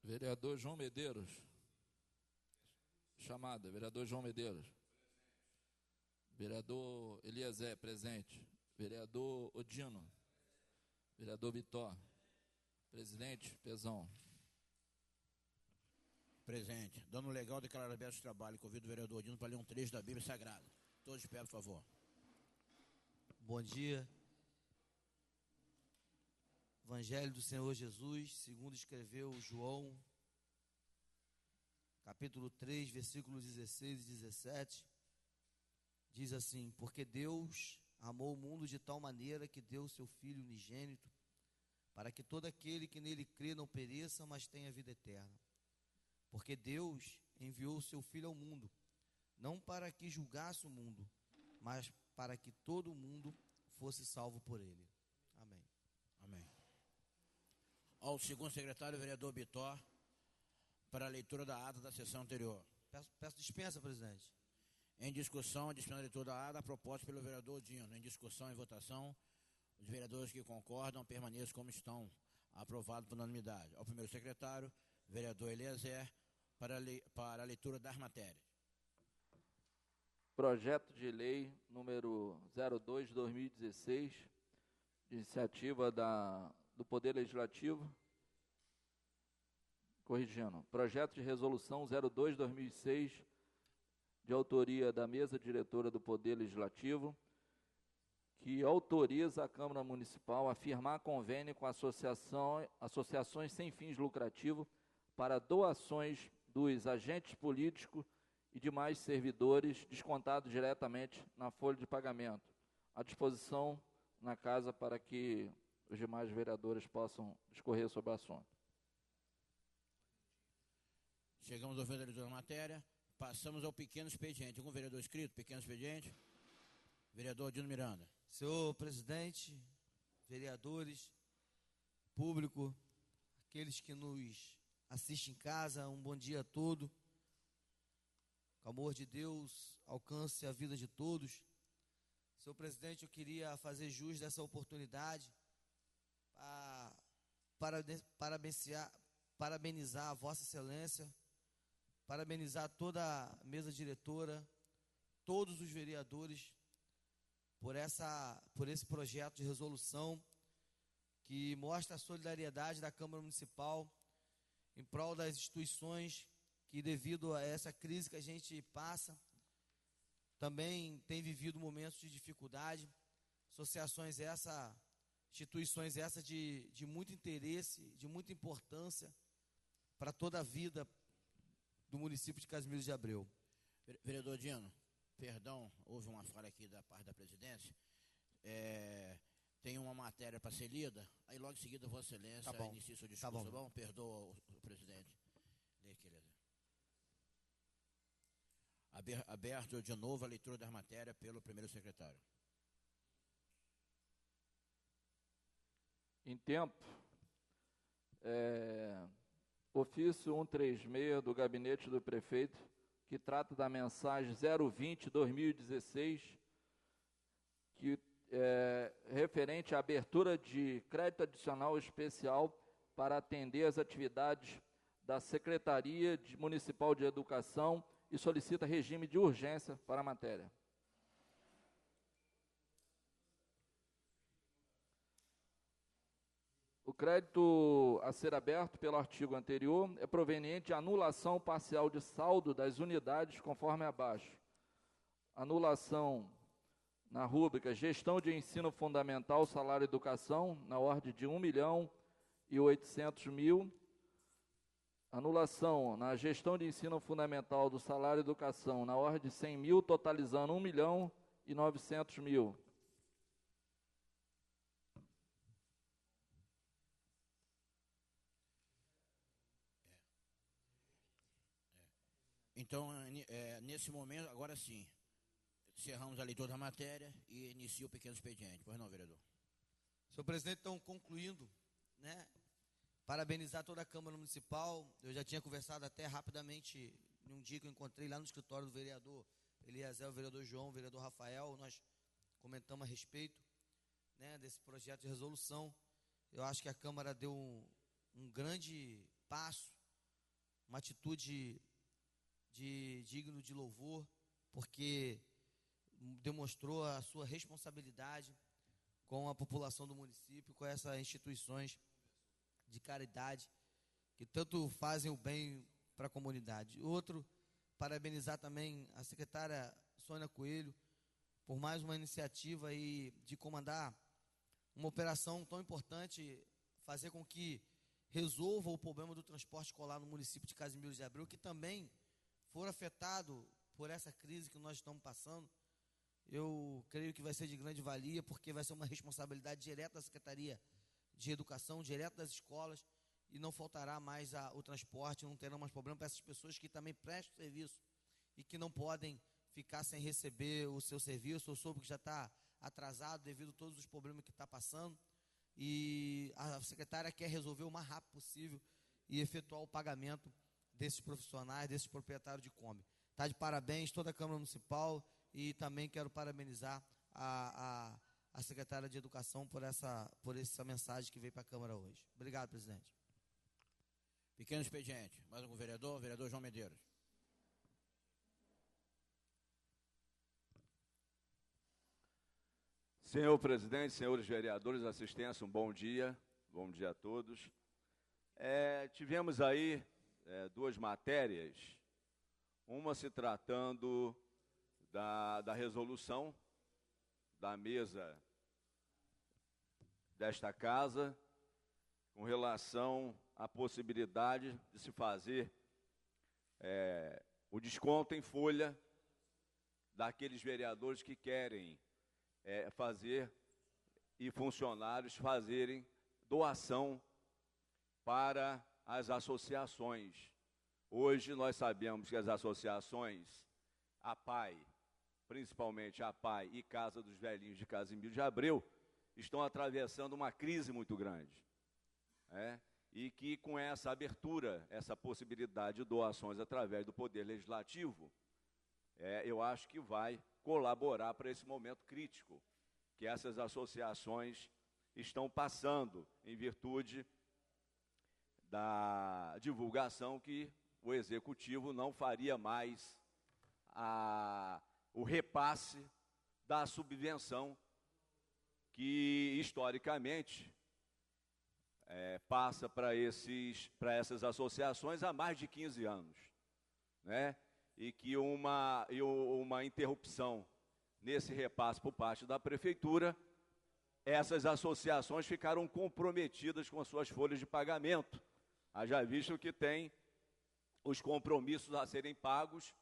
Vereador João Medeiros. Chamada. Vereador João Medeiros. Vereador Eliezer, presente. Vereador Odino. Vereador Vitor. Presidente Pezão. Presente. Dando legal, declarar aberto de trabalho. Convido o vereador Odino para ler um trecho da Bíblia Sagrada. Todos de pé, por favor. Bom dia. Evangelho do Senhor Jesus, segundo escreveu João, capítulo 3, versículos 16 e 17, diz assim: porque Deus amou o mundo de tal maneira que deu o seu Filho unigênito, para que todo aquele que nele crê não pereça, mas tenha vida eterna. Porque Deus enviou o seu Filho ao mundo, não para que julgasse o mundo, mas para que todo o mundo fosse salvo por ele. Amém. Amém. Ao segundo secretário, vereador Vitor, para a leitura da ata da sessão anterior. Peço dispensa, presidente. Em discussão, dispensa a leitura da ata, proposta pelo vereador Dino. Em discussão e votação, os vereadores que concordam permaneçam como estão. Aprovado por unanimidade. Ao primeiro secretário, vereador Eliezer, para a leitura das matérias. Projeto de lei número 02/2016, de iniciativa do Poder Legislativo. Corrigindo. Projeto de resolução 02/2006, de autoria da mesa diretora do Poder Legislativo, que autoriza a Câmara Municipal a firmar convênio com associações sem fins lucrativos para doações dos agentes políticos e demais servidores descontados diretamente na folha de pagamento. À disposição na casa para que os demais vereadores possam discorrer sobre o assunto. Chegamos ao fim da leitura da matéria. Passamos ao pequeno expediente. Algum vereador inscrito? Pequeno expediente. Vereador Dino Miranda. Senhor presidente, vereadores, público, aqueles que nos assistem em casa, um bom dia a todos. Que o amor de Deus alcance a vida de todos. Senhor presidente, eu queria fazer jus dessa oportunidade para parabenizar a Vossa Excelência, parabenizar toda a mesa diretora, todos os vereadores, por esse projeto de resolução que mostra a solidariedade da Câmara Municipal em prol das instituições que, devido a essa crise que a gente passa, também tem vivido momentos de dificuldade. Instituições essas de muito interesse, de muita importância para toda a vida do município de Casimiro de Abreu. Vereador Dino, perdão, houve uma falha aqui da parte da presidência. Tem uma matéria para ser lida, aí logo em seguida Vossa Excelência inicia seu discurso, tá bom? Perdoa o presidente. Lê, querida. Aberto de novo a leitura das matérias pelo primeiro secretário. Em tempo, ofício 136 do gabinete do prefeito, que trata da mensagem 020/2016, que referente à abertura de crédito adicional especial para atender as atividades da Secretaria Municipal de Educação e solicita regime de urgência para a matéria. O crédito a ser aberto pelo artigo anterior é proveniente de anulação parcial de saldo das unidades conforme abaixo. Anulação na rúbrica Gestão de Ensino Fundamental, Salário e Educação, na ordem de 1.800.000. Anulação na Gestão de Ensino Fundamental do Salário e Educação, na ordem de 100.000, totalizando 1.900.000. Então, nesse momento, agora sim, encerramos a leitura da matéria e inicia o pequeno expediente. Pois não, vereador? Senhor presidente, então, concluindo, parabenizar toda a Câmara Municipal. Eu já tinha conversado até rapidamente em um dia que eu encontrei lá no escritório do vereador Eliezer, o vereador João, o vereador Rafael. Nós comentamos a respeito desse projeto de resolução. Eu acho que a Câmara deu um grande passo uma atitude digno de louvor, porque demonstrou a sua responsabilidade com a população do município, com essas instituições de caridade que tanto fazem o bem para a comunidade. Outro, parabenizar também a secretária Sônia Coelho por mais uma iniciativa e de comandar uma operação tão importante, fazer com que resolva o problema do transporte escolar no município de Casimiro de Abreu, que também for afetado por essa crise que nós estamos passando. Eu creio que vai ser de grande valia, porque vai ser uma responsabilidade direta da Secretaria de Educação, direto das escolas, e não faltará mais o transporte, não terão mais problema para essas pessoas que também prestam serviço e que não podem ficar sem receber o seu serviço. Eu soube que já está atrasado devido a todos os problemas que está passando, e a secretária quer resolver o mais rápido possível e efetuar o pagamento desses profissionais, desses proprietários de Kombi. Está de parabéns toda a Câmara Municipal, e também quero parabenizar a secretária de Educação por essa mensagem que veio para a Câmara hoje. Obrigado, presidente. Pequeno expediente. Mais algum vereador? Vereador João Medeiros. Senhor presidente, senhores vereadores, assistência, um bom dia a todos. Tivemos aí duas matérias, uma se tratando da resolução da mesa desta casa, com relação à possibilidade de se fazer o desconto em folha daqueles vereadores que querem fazer e funcionários fazerem doação para as associações. Hoje nós sabemos que as associações, a PAI, principalmente a PAI e Casa dos Velhinhos de Casimiro de Abreu, estão atravessando uma crise muito grande. E que com essa abertura, essa possibilidade de doações através do Poder Legislativo, eu acho que vai colaborar para esse momento crítico que essas associações estão passando em virtude da divulgação que o Executivo não faria mais o repasse da subvenção que, historicamente, passa para essas associações há mais de 15 anos, e que uma interrupção nesse repasse por parte da Prefeitura, essas associações ficaram comprometidas com as suas folhas de pagamento, haja visto que tem os compromissos a serem pagos,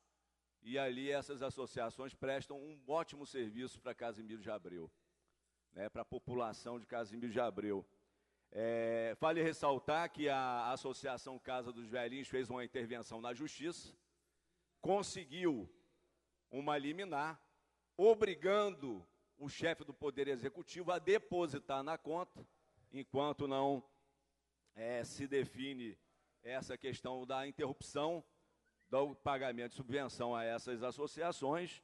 e ali essas associações prestam um ótimo serviço para Casimiro de Abreu, para a população de Casimiro de Abreu. Vale ressaltar que a Associação Casa dos Velhinhos fez uma intervenção na Justiça, conseguiu uma liminar, obrigando o chefe do Poder Executivo a depositar na conta, enquanto não se define essa questão da interrupção do pagamento de subvenção a essas associações.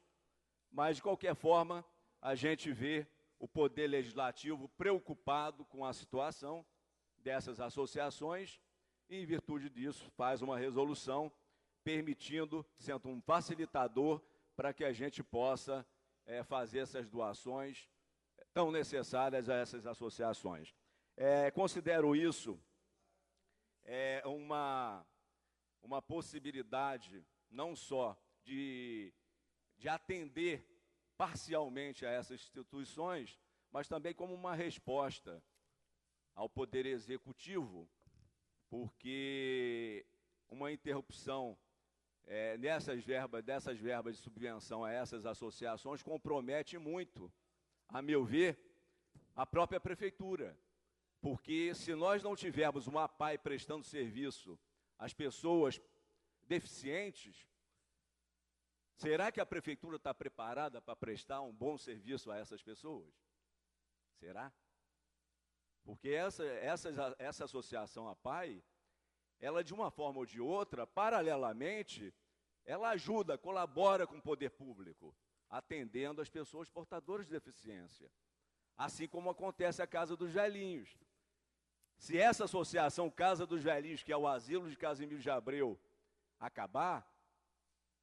Mas, de qualquer forma, a gente vê o Poder Legislativo preocupado com a situação dessas associações e, em virtude disso, faz uma resolução permitindo, sendo um facilitador para que a gente possa fazer essas doações tão necessárias a essas associações. Considero isso uma possibilidade não só de atender parcialmente a essas instituições, mas também como uma resposta ao Poder Executivo, porque uma interrupção dessas verbas de subvenção a essas associações compromete muito, a meu ver, a própria Prefeitura. Porque se nós não tivermos uma PAI prestando serviço às pessoas deficientes, será que a Prefeitura está preparada para prestar um bom serviço a essas pessoas? Será? Porque essa associação, a PAI, ela, de uma forma ou de outra, paralelamente, ela ajuda, colabora com o poder público, atendendo as pessoas portadoras de deficiência. Assim como acontece a Casa dos Velhinhos. Se essa associação Casa dos Velhinhos, que é o asilo de Casimiro de Abreu, acabar,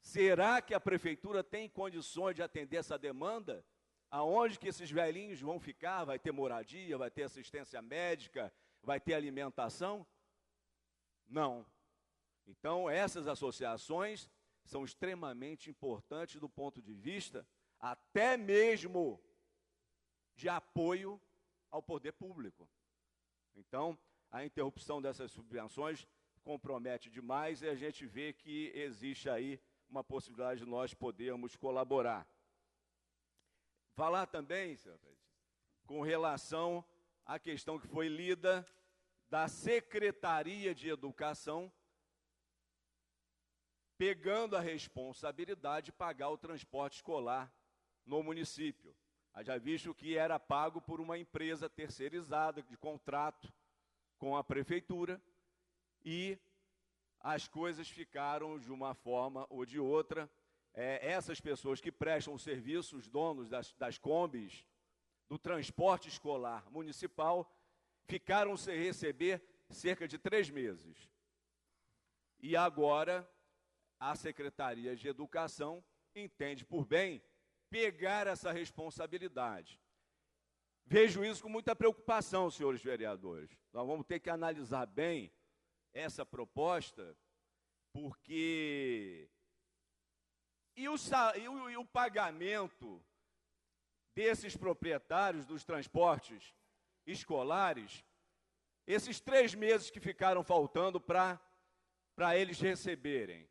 será que a prefeitura tem condições de atender essa demanda? Aonde que esses velhinhos vão ficar? Vai ter moradia, vai ter assistência médica, vai ter alimentação? Não. Então, essas associações são extremamente importantes do ponto de vista até mesmo de apoio ao poder público. Então, a interrupção dessas subvenções compromete demais e a gente vê que existe aí uma possibilidade de nós podermos colaborar. Falar também, senhor presidente, com relação à questão que foi lida da Secretaria de Educação, pegando a responsabilidade de pagar o transporte escolar no município. Já visto que era pago por uma empresa terceirizada, de contrato com a prefeitura, e as coisas ficaram de uma forma ou de outra. Essas pessoas que prestam o serviço, os donos das combis, do transporte escolar municipal, ficaram sem receber cerca de 3 meses. E agora, a Secretaria de Educação entende por bem pegar essa responsabilidade. Vejo isso com muita preocupação, senhores vereadores. Nós vamos ter que analisar bem essa proposta, porque e o pagamento desses proprietários dos transportes escolares, esses 3 meses que ficaram faltando para eles receberem.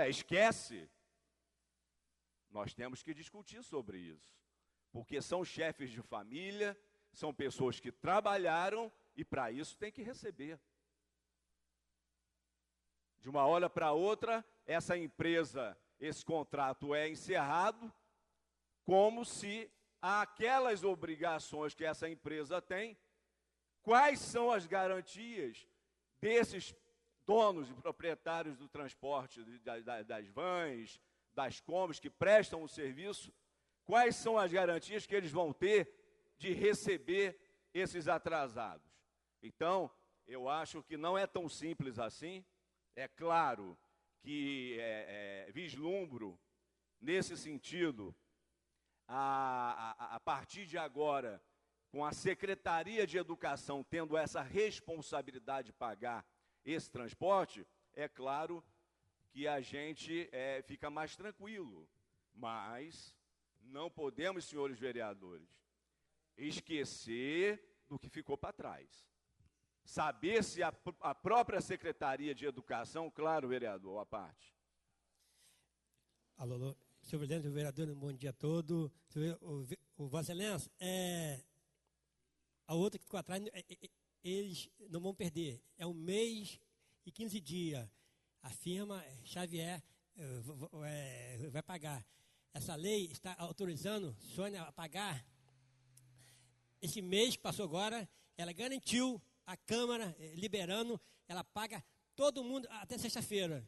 Esquece. Nós temos que discutir sobre isso, porque são chefes de família, são pessoas que trabalharam e para isso tem que receber. De uma hora para outra, essa empresa, esse contrato é encerrado, como se aquelas obrigações que essa empresa tem, quais são as garantias desses donos e proprietários do transporte, das vans, das combis que prestam o serviço, quais são as garantias que eles vão ter de receber esses atrasados? Então, eu acho que não é tão simples assim. É claro que vislumbro, nesse sentido, a partir de agora, com a Secretaria de Educação tendo essa responsabilidade de pagar esse transporte, é claro que a gente fica mais tranquilo. Mas não podemos, senhores vereadores, esquecer do que ficou para trás. Saber se a própria Secretaria de Educação, claro, vereador, à parte. Alô, senhor presidente, vereador, bom dia a todos. O Vossa Excelência, a outra que ficou atrás, eles não vão perder. É 1 mês e 15 dias. A firma Xavier vai pagar. Essa lei está autorizando Sônia a pagar. Esse mês que passou agora, ela garantiu a Câmara liberando, ela paga todo mundo até sexta-feira.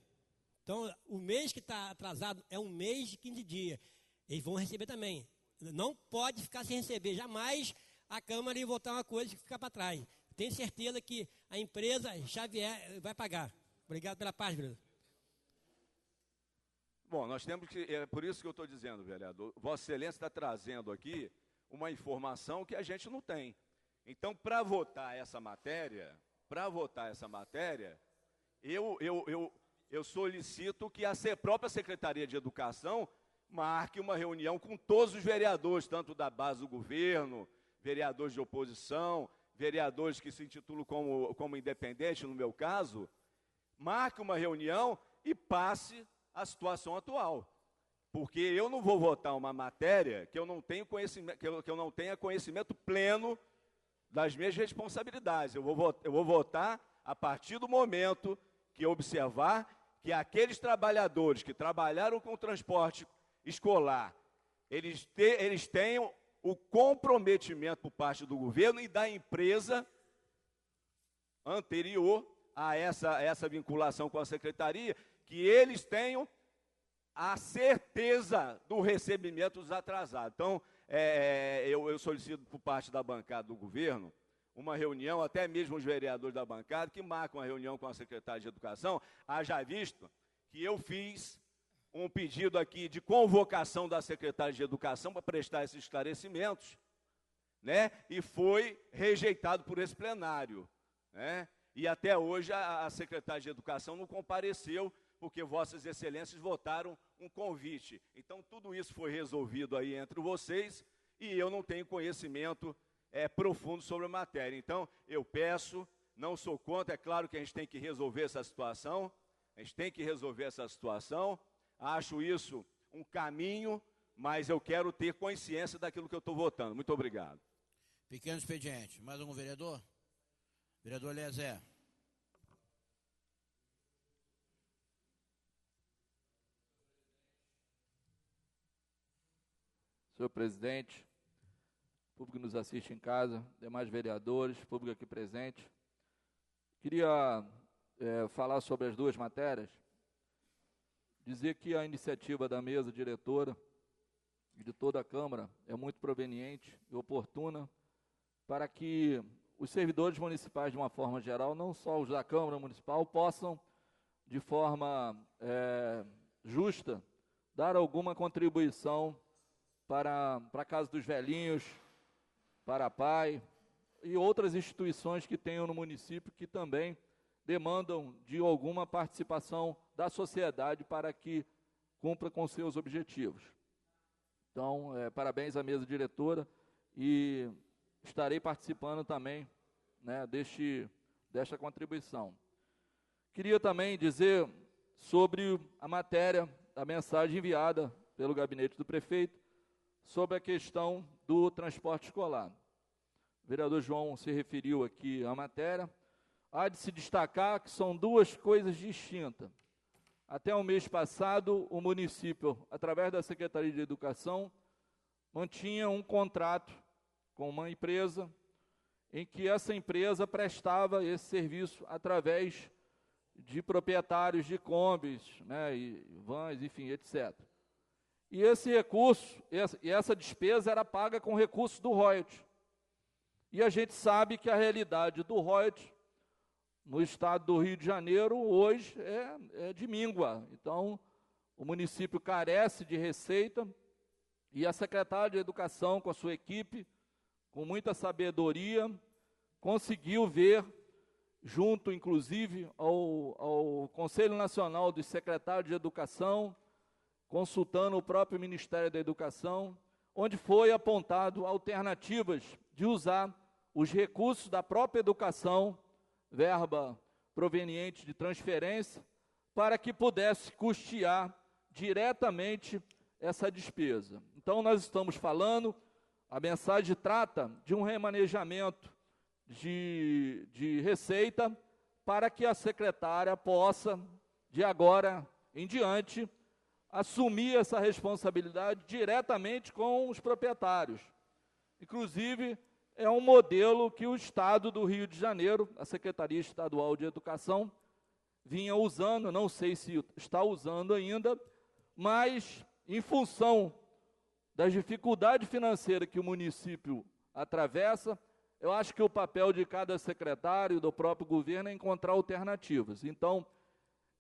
Então, o mês que está atrasado é 1 mês e 15 dias. Eles vão receber também. Não pode ficar sem receber. Jamais a Câmara ia votar uma coisa e ficar para trás. Tenho certeza que a empresa Xavier vai pagar. Obrigado pela paz, vereador. Bom, nós temos que, é por isso que eu estou dizendo, vereador, Vossa Excelência está trazendo aqui uma informação que a gente não tem. Então, para votar essa matéria, eu solicito que a própria Secretaria de Educação marque uma reunião com todos os vereadores, tanto da base do governo, vereadores de oposição, vereadores que se intitulam como independentes, no meu caso, marque uma reunião e passe a situação atual. Porque eu não vou votar uma matéria que eu não tenho conhecimento, que eu não tenha conhecimento pleno das minhas responsabilidades. Eu vou votar a partir do momento que eu observar que aqueles trabalhadores que trabalharam com o transporte escolar, eles tenham o comprometimento por parte do governo e da empresa anterior a essa vinculação com a secretaria, que eles tenham a certeza do recebimento dos atrasados. Então, eu solicito por parte da bancada do governo uma reunião, até mesmo os vereadores da bancada, que marcam uma reunião com a secretária de Educação, haja visto que eu fiz um pedido aqui de convocação da secretária de Educação para prestar esses esclarecimentos, né? E foi rejeitado por esse plenário, né? E até hoje a secretária de Educação não compareceu, porque vossas excelências votaram um convite. Então, tudo isso foi resolvido aí entre vocês, e eu não tenho conhecimento profundo sobre a matéria. Então, eu peço, não sou contra, é claro que a gente tem que resolver essa situação, acho isso um caminho, mas eu quero ter consciência daquilo que eu estou votando. Muito obrigado. Pequeno expediente. Mais algum vereador? Vereador Eliezer. Senhor presidente, público que nos assiste em casa, demais vereadores, público aqui presente, queria falar sobre as duas matérias, dizer que a iniciativa da mesa diretora e de toda a Câmara é muito proveniente e oportuna para que os servidores municipais, de uma forma geral, não só os da Câmara Municipal, possam, de forma justa, dar alguma contribuição para a Casa dos Velhinhos, para a PAI e outras instituições que tenham no município que também demandam de alguma participação da sociedade para que cumpra com seus objetivos. Então, parabéns à mesa diretora e estarei participando também, né, desta contribuição. Queria também dizer sobre a matéria, a mensagem enviada pelo gabinete do prefeito sobre a questão do transporte escolar. O vereador João se referiu aqui à matéria. Há de se destacar que são duas coisas distintas. Até o mês passado, o município, através da Secretaria de Educação, mantinha um contrato com uma empresa, em que essa empresa prestava esse serviço através de proprietários de combis, né, e vans, enfim, etc. E esse recurso, essa despesa era paga com recursos do royalties. E a gente sabe que a realidade do royalties no estado do Rio de Janeiro hoje é de míngua. Então, o município carece de receita e a secretária de Educação, com a sua equipe, com muita sabedoria, conseguiu ver, junto inclusive ao Conselho Nacional dos Secretários de Educação, consultando o próprio Ministério da Educação, onde foi apontado alternativas de usar os recursos da própria educação, verba proveniente de transferência, para que pudesse custear diretamente essa despesa. Então, nós estamos falando, a mensagem trata de um remanejamento de receita para que a secretária possa, de agora em diante, assumir essa responsabilidade diretamente com os proprietários. Inclusive, é um modelo que o Estado do Rio de Janeiro, a Secretaria Estadual de Educação, vinha usando, não sei se está usando ainda, mas em função das dificuldades financeiras que o município atravessa, eu acho que o papel de cada secretário, do próprio governo, é encontrar alternativas. Então,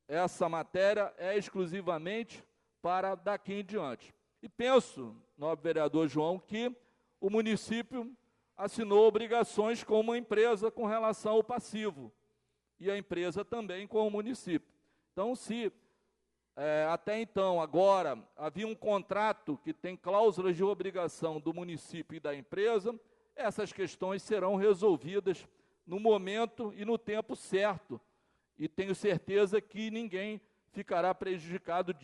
essa matéria é exclusivamente para daqui em diante. E penso, nobre vereador João, que o município assinou obrigações com uma empresa com relação ao passivo, e a empresa também com o município. Então, se até então, agora, havia um contrato que tem cláusulas de obrigação do município e da empresa, essas questões serão resolvidas no momento e no tempo certo, e tenho certeza que ninguém ficará prejudicado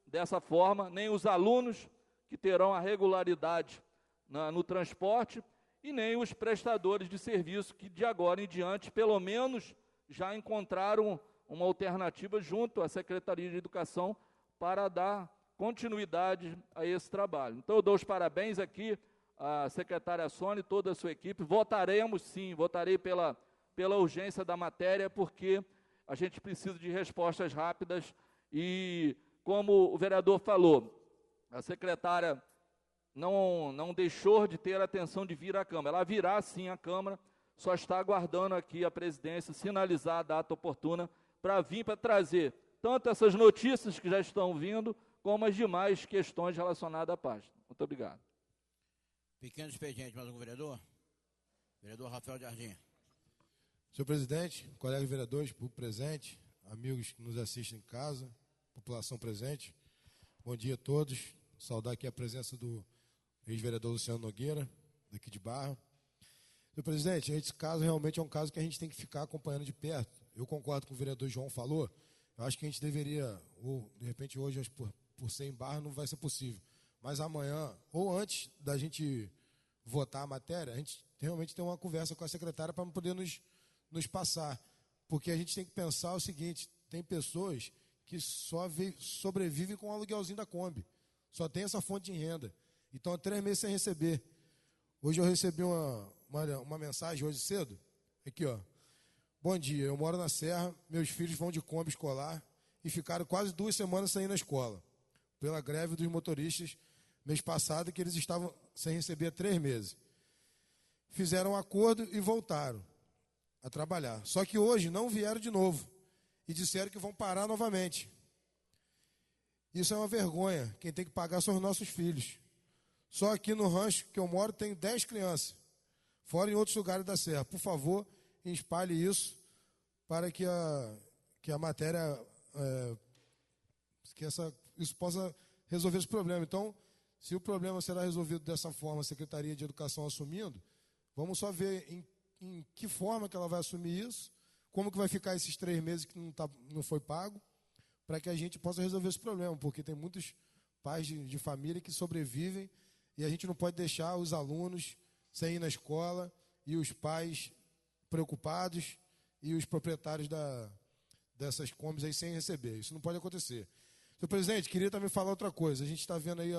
dessa forma, nem os alunos que terão a regularidade no transporte, e nem os prestadores de serviço que de agora em diante, pelo menos, já encontraram uma alternativa junto à Secretaria de Educação para dar continuidade a esse trabalho. Então, eu dou os parabéns aqui à secretária Sônia e toda a sua equipe. Votaremos sim, votarei pela urgência da matéria, porque a gente precisa de respostas rápidas e, como o vereador falou, a secretária não deixou de ter a atenção de vir à Câmara. Ela virá sim à Câmara, só está aguardando aqui a presidência sinalizar a data oportuna para vir para trazer tanto essas notícias que já estão vindo, como as demais questões relacionadas à pasta. Muito obrigado. Pequeno expediente, mais algum vereador? Vereador Rafael Jardim. Senhor presidente, colegas vereadores, público presente, amigos que nos assistem em casa, população presente, bom dia a todos. Saudar aqui a presença do ex-vereador Luciano Nogueira, daqui de Barra. Senhor presidente, esse caso realmente é um caso que a gente tem que ficar acompanhando de perto. Eu concordo com o vereador João falou, eu acho que a gente deveria, ou de repente hoje, por ser em Barra, não vai ser possível, mas amanhã, ou antes da gente votar a matéria, a gente realmente tem uma conversa com a secretária para poder nos passar, porque a gente tem que pensar o seguinte, tem pessoas que só sobrevivem com o aluguelzinho da Kombi, só tem essa fonte de renda, então 3 meses sem receber. Hoje eu recebi uma mensagem hoje cedo, aqui ó, bom dia, eu moro na Serra, meus filhos vão de Kombi escolar e ficaram quase 2 semanas sem ir na escola, pela greve dos motoristas, mês passado, que eles estavam sem receber há 3 meses. Fizeram um acordo e voltaram a trabalhar. Só que hoje não vieram de novo e disseram que vão parar novamente. Isso é uma vergonha. Quem tem que pagar são os nossos filhos. Só aqui no rancho que eu moro tem 10 crianças, fora em outros lugares da Serra. Por favor, espalhe isso para que a matéria, isso possa resolver esse problema. Então, se o problema será resolvido dessa forma, a Secretaria de Educação assumindo, vamos só ver em que forma que ela vai assumir isso, como que vai ficar esses 3 meses que não foi pago, para que a gente possa resolver esse problema, porque tem muitos pais de família que sobrevivem e a gente não pode deixar os alunos sem ir na escola e os pais preocupados e os proprietários dessas combis aí sem receber. Isso não pode acontecer. Senhor presidente, queria também falar outra coisa. A gente está vendo aí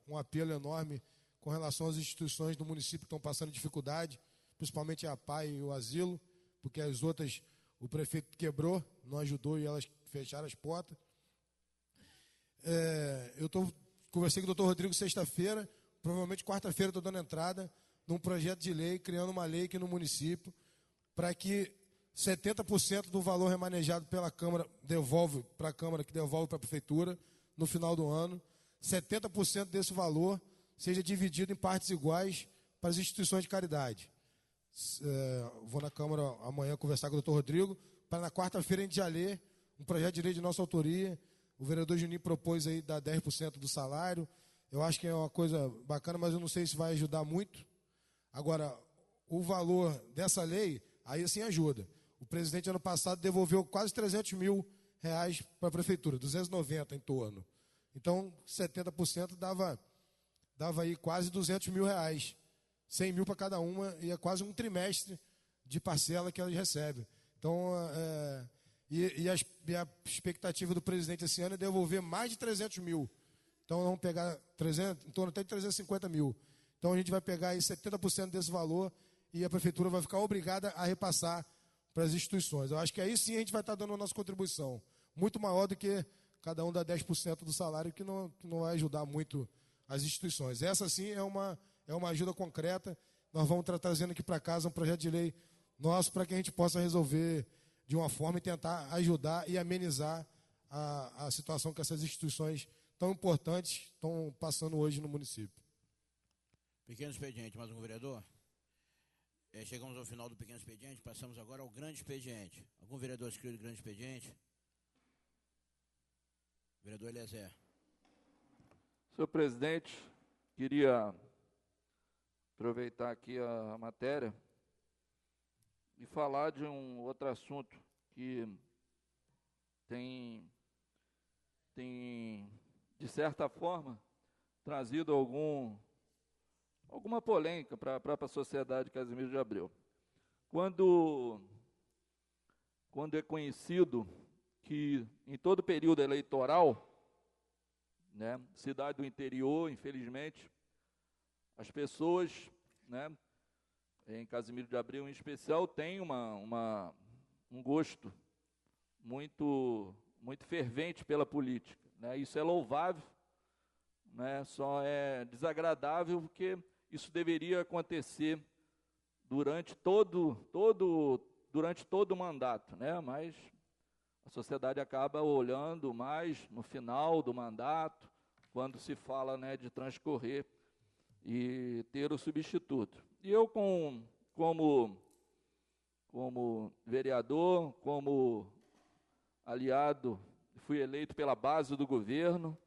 um apelo enorme com relação às instituições do município que estão passando dificuldade, principalmente a APAE e o asilo, porque as outras o prefeito quebrou, não ajudou e elas fecharam as portas. Conversei com o doutor Rodrigo sexta-feira, provavelmente quarta-feira estou dando entrada num projeto de lei, criando uma lei aqui no município, para que 70% do valor remanejado pela Câmara devolve para a Câmara, que devolve para a Prefeitura, no final do ano, 70% desse valor seja dividido em partes iguais para as instituições de caridade. Vou na Câmara amanhã conversar com o doutor Rodrigo, para na quarta-feira a gente já ler um projeto de lei de nossa autoria. O vereador Juninho propôs aí dar 10% do salário. Eu acho que é uma coisa bacana, mas eu não sei se vai ajudar muito. Agora, o valor dessa lei, aí sim ajuda. O presidente, ano passado, devolveu quase 300 mil reais para a Prefeitura, 290 em torno. Então, 70% dava aí quase 200 mil reais. 100 mil para cada uma, e é quase um trimestre de parcela que elas recebem. Então, a expectativa do presidente esse ano é devolver mais de 300 mil. Então, vamos pegar em torno até de 350 mil. Então, a gente vai pegar aí 70% desse valor e a Prefeitura vai ficar obrigada a repassar para as instituições. Eu acho que aí sim a gente vai estar dando a nossa contribuição, muito maior do que cada um dá 10% do salário, que não vai ajudar muito as instituições. Essa sim é uma ajuda concreta. Nós vamos estar trazendo aqui para casa um projeto de lei nosso para que a gente possa resolver de uma forma e tentar ajudar e amenizar a situação que essas instituições tão importantes estão passando hoje no município. Pequeno expediente, mais um vereador? Chegamos ao final do pequeno expediente, passamos agora ao grande expediente. Algum vereador inscrito no grande expediente? Vereador Eliezer. Senhor presidente, queria aproveitar aqui a matéria e falar de um outro assunto que tem de certa forma, trazido alguma polêmica para a própria sociedade Casimiro de Abreu. Quando é conhecido que em todo período eleitoral, né, cidade do interior, infelizmente, as pessoas, né, em Casimiro de Abreu em especial, têm um gosto muito fervente pela política, né? Isso é louvável, né? Só é desagradável porque isso deveria acontecer durante todo o mandato, né? Mas a sociedade acaba olhando mais no final do mandato, quando se fala, né, de transcorrer e ter o substituto. E eu, como vereador, como aliado, fui eleito pela base do governo,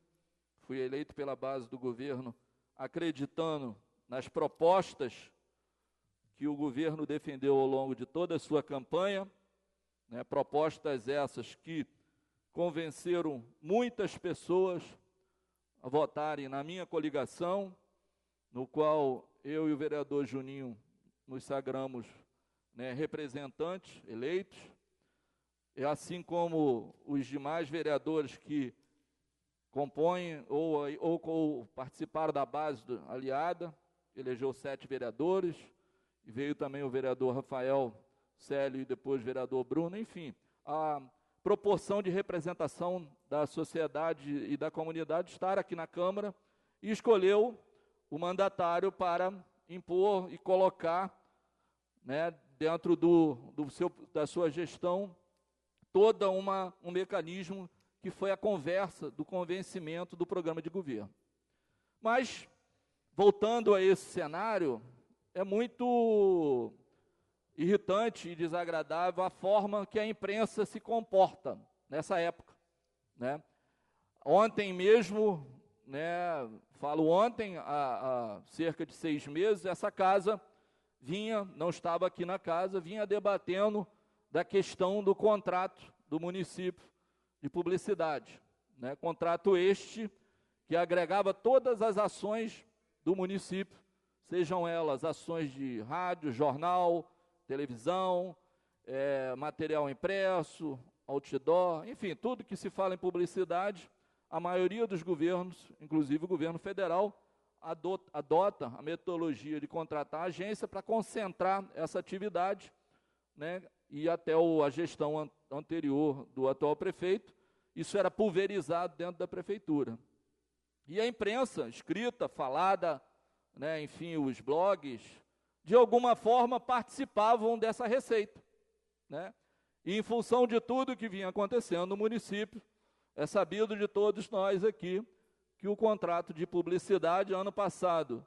acreditando nas propostas que o governo defendeu ao longo de toda a sua campanha, né, propostas essas que convenceram muitas pessoas a votarem na minha coligação, no qual eu e o vereador Juninho nos sagramos, né, representantes eleitos, e assim como os demais vereadores que compõem ou participaram da base aliada, elegeu 7 vereadores, e veio também o vereador Rafael Célio e depois o vereador Bruno, enfim, a proporção de representação da sociedade e da comunidade estar aqui na Câmara, e escolheu o mandatário para impor e colocar, né, dentro da sua gestão, todo um mecanismo que foi a conversa do convencimento do programa de governo. Mas, voltando a esse cenário, é muito irritante e desagradável a forma que a imprensa se comporta nessa época, né? Ontem mesmo, né, falo ontem, há cerca de 6 meses, essa casa não estava aqui na casa, vinha debatendo da questão do contrato do município de publicidade, né? Contrato este que agregava todas as ações do município, sejam elas ações de rádio, jornal, televisão, material impresso, outdoor, enfim, tudo que se fala em publicidade, a maioria dos governos, inclusive o governo federal, adota a metodologia de contratar a agência para concentrar essa atividade, né, e até a gestão anterior do atual prefeito, isso era pulverizado dentro da prefeitura. E a imprensa, escrita, falada, né, enfim, os blogs, de alguma forma participavam dessa receita, né? E em função de tudo que vinha acontecendo no município, é sabido de todos nós aqui que o contrato de publicidade ano passado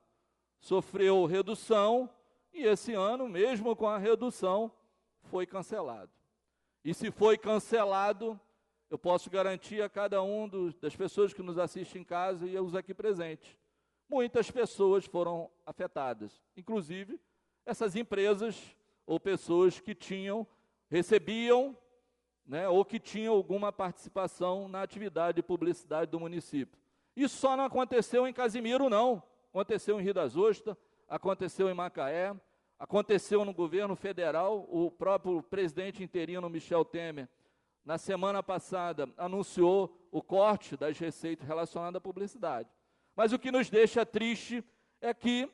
sofreu redução e esse ano, mesmo com a redução, foi cancelado. E se foi cancelado, eu posso garantir a cada das pessoas que nos assistem em casa e os aqui presentes, muitas pessoas foram afetadas, inclusive essas empresas ou pessoas que recebiam, né, ou que tinham alguma participação na atividade de publicidade do município. Isso só não aconteceu em Casimiro, não. Aconteceu em Rio das Ostras, aconteceu em Macaé, aconteceu no governo federal. O próprio presidente interino, Michel Temer, na semana passada, anunciou o corte das receitas relacionadas à publicidade. Mas o que nos deixa triste é que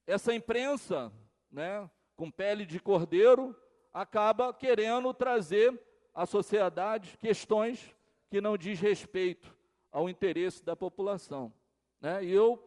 essa imprensa, né, com pele de cordeiro, acaba querendo trazer à sociedade questões que não diz respeito ao interesse da população, né? E eu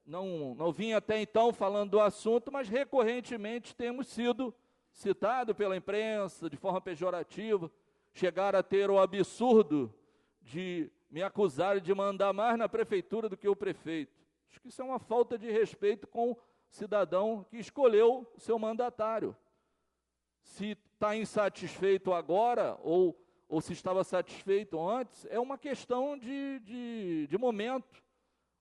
não vim até então falando do assunto, mas recorrentemente temos sido citados pela imprensa de forma pejorativa, chegaram a ter o absurdo de me acusarem de mandar mais na prefeitura do que o prefeito. Acho que isso é uma falta de respeito com o cidadão que escolheu o seu mandatário. Se está insatisfeito agora, ou se estava satisfeito antes, é uma questão de momento.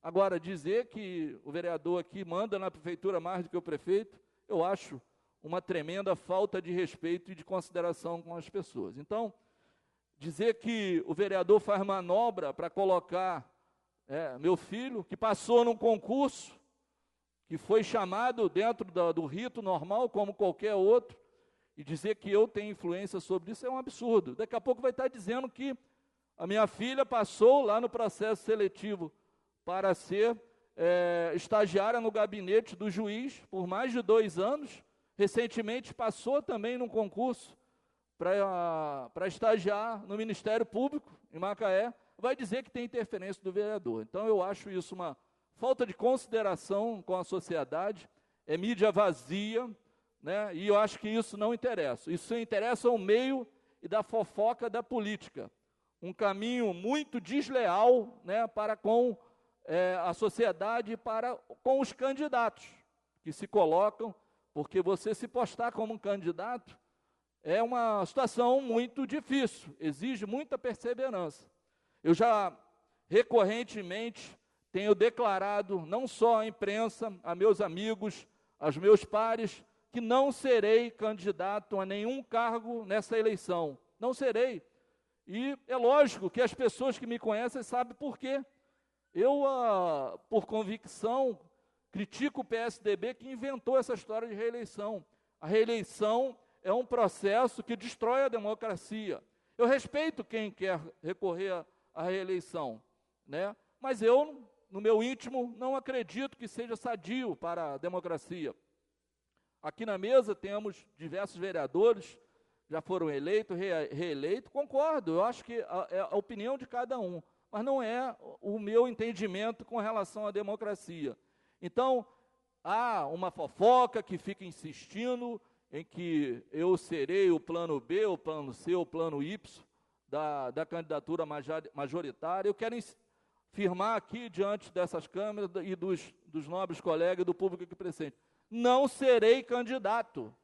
Agora, dizer que o vereador aqui manda na prefeitura mais do que o prefeito, eu acho uma tremenda falta de respeito e de consideração com as pessoas. Então, dizer que o vereador faz manobra para colocar meu filho, que passou num concurso, que foi chamado dentro do rito normal, como qualquer outro, e dizer que eu tenho influência sobre isso é um absurdo. Daqui a pouco vai estar dizendo que a minha filha passou lá no processo seletivo para ser estagiária no gabinete do juiz por mais de 2 anos, recentemente passou também num concurso para estagiar no Ministério Público, em Macaé, vai dizer que tem interferência do vereador. Então, eu acho isso uma falta de consideração com a sociedade, é mídia vazia, né? E eu acho que isso não interessa. Isso interessa ao meio e da fofoca da política. Um caminho muito desleal, né, para com a sociedade e para com os candidatos que se colocam, porque você se postar como um candidato é uma situação muito difícil, exige muita perseverança. Eu já recorrentemente tenho declarado, não só à imprensa, a meus amigos, aos meus pares, que não serei candidato a nenhum cargo nessa eleição. Não serei. E é lógico que as pessoas que me conhecem sabem por quê. Eu, por convicção, critico o PSDB que inventou essa história de reeleição. A reeleição é um processo que destrói a democracia. Eu respeito quem quer recorrer à reeleição, né? Mas eu, no meu íntimo, não acredito que seja sadio para a democracia. Aqui na mesa temos diversos vereadores, já foram eleitos, reeleitos, concordo, eu acho que é a opinião de cada um, mas não é o meu entendimento com relação à democracia. Então, há uma fofoca que fica insistindo em que eu serei o plano B, o plano C, o plano Y da candidatura majoritária. Eu quero afirmar aqui, diante dessas câmeras e dos nobres colegas do público aqui presente, não serei candidato.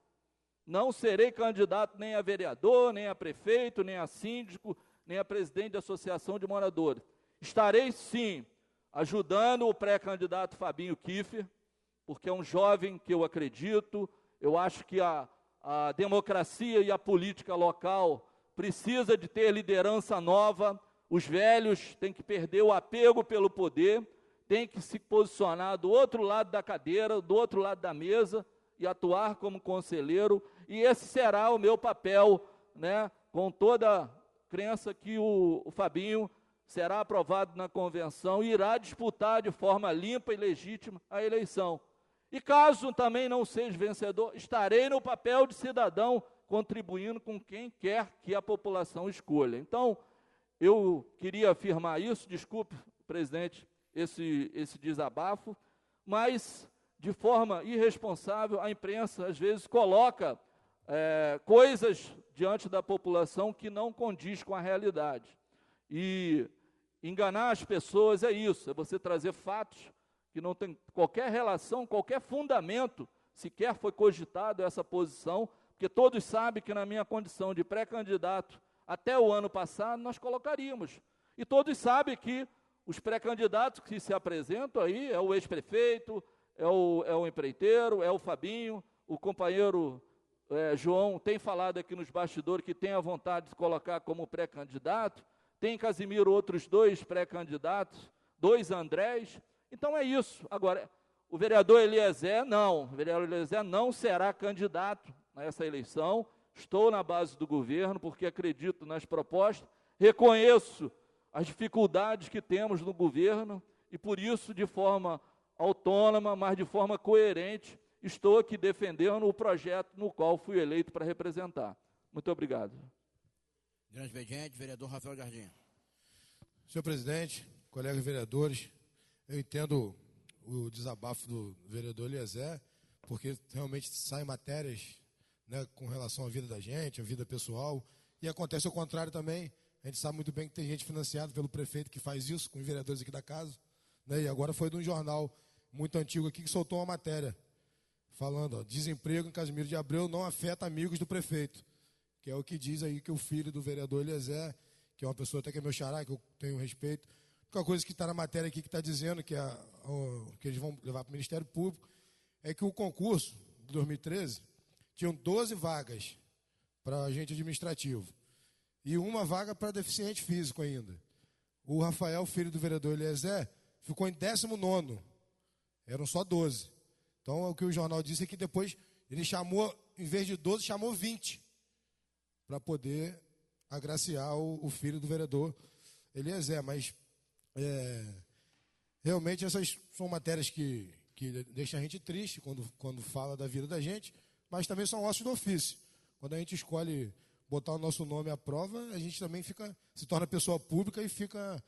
Não serei candidato nem a vereador, nem a prefeito, nem a síndico, nem a presidente da associação de moradores. Estarei, sim, ajudando o pré-candidato Fabinho Kiffer, porque é um jovem que eu acredito. Eu acho que a democracia e a política local precisa de ter liderança nova. Os velhos têm que perder o apego pelo poder, têm que se posicionar do outro lado da cadeira, do outro lado da mesa, e atuar como conselheiro, e esse será o meu papel, né, com toda a crença que o Fabinho será aprovado na convenção e irá disputar de forma limpa e legítima a eleição. E caso também não seja vencedor, estarei no papel de cidadão, contribuindo com quem quer que a população escolha. Então, eu queria afirmar isso, desculpe, presidente, esse desabafo, mas de forma irresponsável, a imprensa, às vezes, coloca coisas diante da população que não condiz com a realidade. E enganar as pessoas é isso, é você trazer fatos que não tem qualquer relação, qualquer fundamento, sequer foi cogitado essa posição, porque todos sabem que na minha condição de pré-candidato, até o ano passado, nós colocaríamos. E todos sabem que os pré-candidatos que se apresentam aí, é o ex-prefeito, é o empreiteiro, é o Fabinho, o companheiro João tem falado aqui nos bastidores que tem a vontade de se colocar como pré-candidato, tem em Casimiro outros 2 pré-candidatos, 2 Andrés, então é isso. Agora, o vereador Eliezer não será candidato nessa eleição, estou na base do governo porque acredito nas propostas, reconheço as dificuldades que temos no governo e por isso, de forma autônoma, mas de forma coerente, estou aqui defendendo o projeto no qual fui eleito para representar. Muito obrigado. Grande expediente, vereador Rafael Jardim. Senhor presidente, colegas vereadores, eu entendo o desabafo do vereador Eliezer, porque realmente saem matérias, né, com relação à vida da gente, à vida pessoal, e acontece o contrário também. A gente sabe muito bem que tem gente financiada pelo prefeito que faz isso, com os vereadores aqui da casa, né, e agora foi de um jornal muito antigo aqui que soltou uma matéria, falando, desemprego em Casimiro de Abreu não afeta amigos do prefeito, que é o que diz aí que o filho do vereador Eliezer, que é uma pessoa até que é meu xará, que eu tenho respeito, a única coisa que está na matéria aqui que está dizendo que eles vão levar para o Ministério Público é que o concurso de 2013 tinham 12 vagas para agente administrativo e uma vaga para deficiente físico ainda. O Rafael, filho do vereador Eliezer, ficou em 19º, eram só 12. Então, o que o jornal disse é que depois ele chamou, em vez de 12, chamou 20, para poder agraciar o filho do vereador Eliezer. Mas, realmente, essas são matérias que deixam a gente triste quando fala da vida da gente, mas também são ossos do ofício. Quando a gente escolhe botar o nosso nome à prova, a gente também se torna pessoa pública e fica...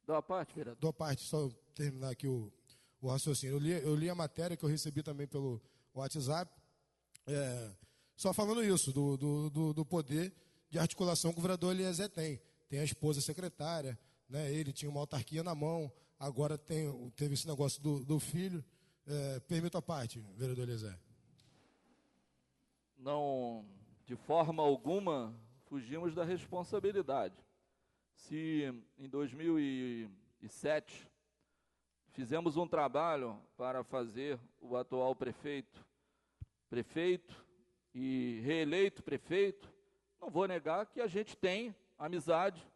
Dou a parte, vereador. Dou a parte, só terminar aqui o o raciocínio. Eu li a matéria que eu recebi também pelo WhatsApp, só falando isso, do poder de articulação que o vereador Eliezer tem. Tem a esposa secretária, né? Ele tinha uma autarquia na mão, agora teve esse negócio do filho. Permito a parte, vereador Eliezer. Não, de forma alguma, fugimos da responsabilidade. Se em 2007 fizemos um trabalho para fazer o atual prefeito e reeleito prefeito, não vou negar que a gente tem amizade,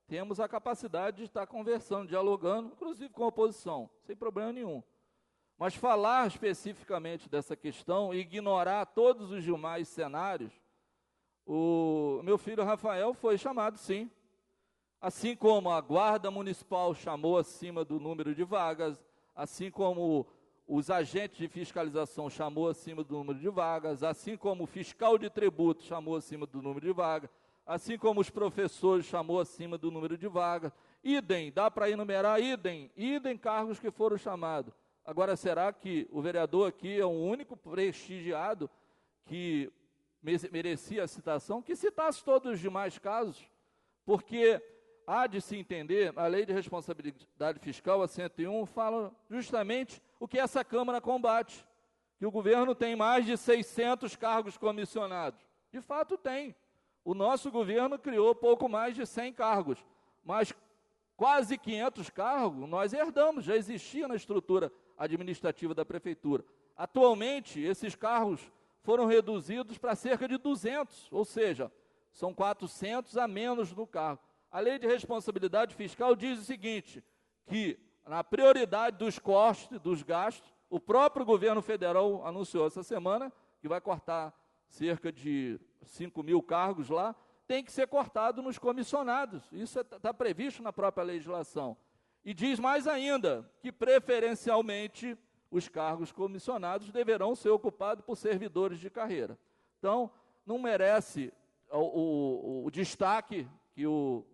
temos a capacidade de estar conversando, dialogando, inclusive com a oposição, sem problema nenhum. Mas falar especificamente dessa questão e ignorar todos os demais cenários, o meu filho Rafael foi chamado, sim. Assim como a Guarda Municipal chamou acima do número de vagas, assim como os agentes de fiscalização chamou acima do número de vagas, assim como o fiscal de tributo chamou acima do número de vagas, assim como os professores chamou acima do número de vagas. Idem, dá para enumerar, idem cargos que foram chamados. Agora, será que o vereador aqui é o único prestigiado que merecia a citação? Que citasse todos os demais casos, porque há de se entender, a Lei de Responsabilidade Fiscal, a 101, fala justamente o que essa Câmara combate, que o governo tem mais de 600 cargos comissionados. De fato tem. O nosso governo criou pouco mais de 100 cargos, mas quase 500 cargos nós herdamos, já existia na estrutura administrativa da Prefeitura. Atualmente, esses cargos foram reduzidos para cerca de 200, ou seja, são 400 a menos no cargo. A Lei de Responsabilidade Fiscal diz o seguinte, que na prioridade dos custos, dos gastos, o próprio governo federal anunciou essa semana que vai cortar cerca de 5 mil cargos lá, tem que ser cortado nos comissionados. Isso está previsto na própria legislação. E diz mais ainda, que preferencialmente os cargos comissionados deverão ser ocupados por servidores de carreira. Então, não merece o destaque que o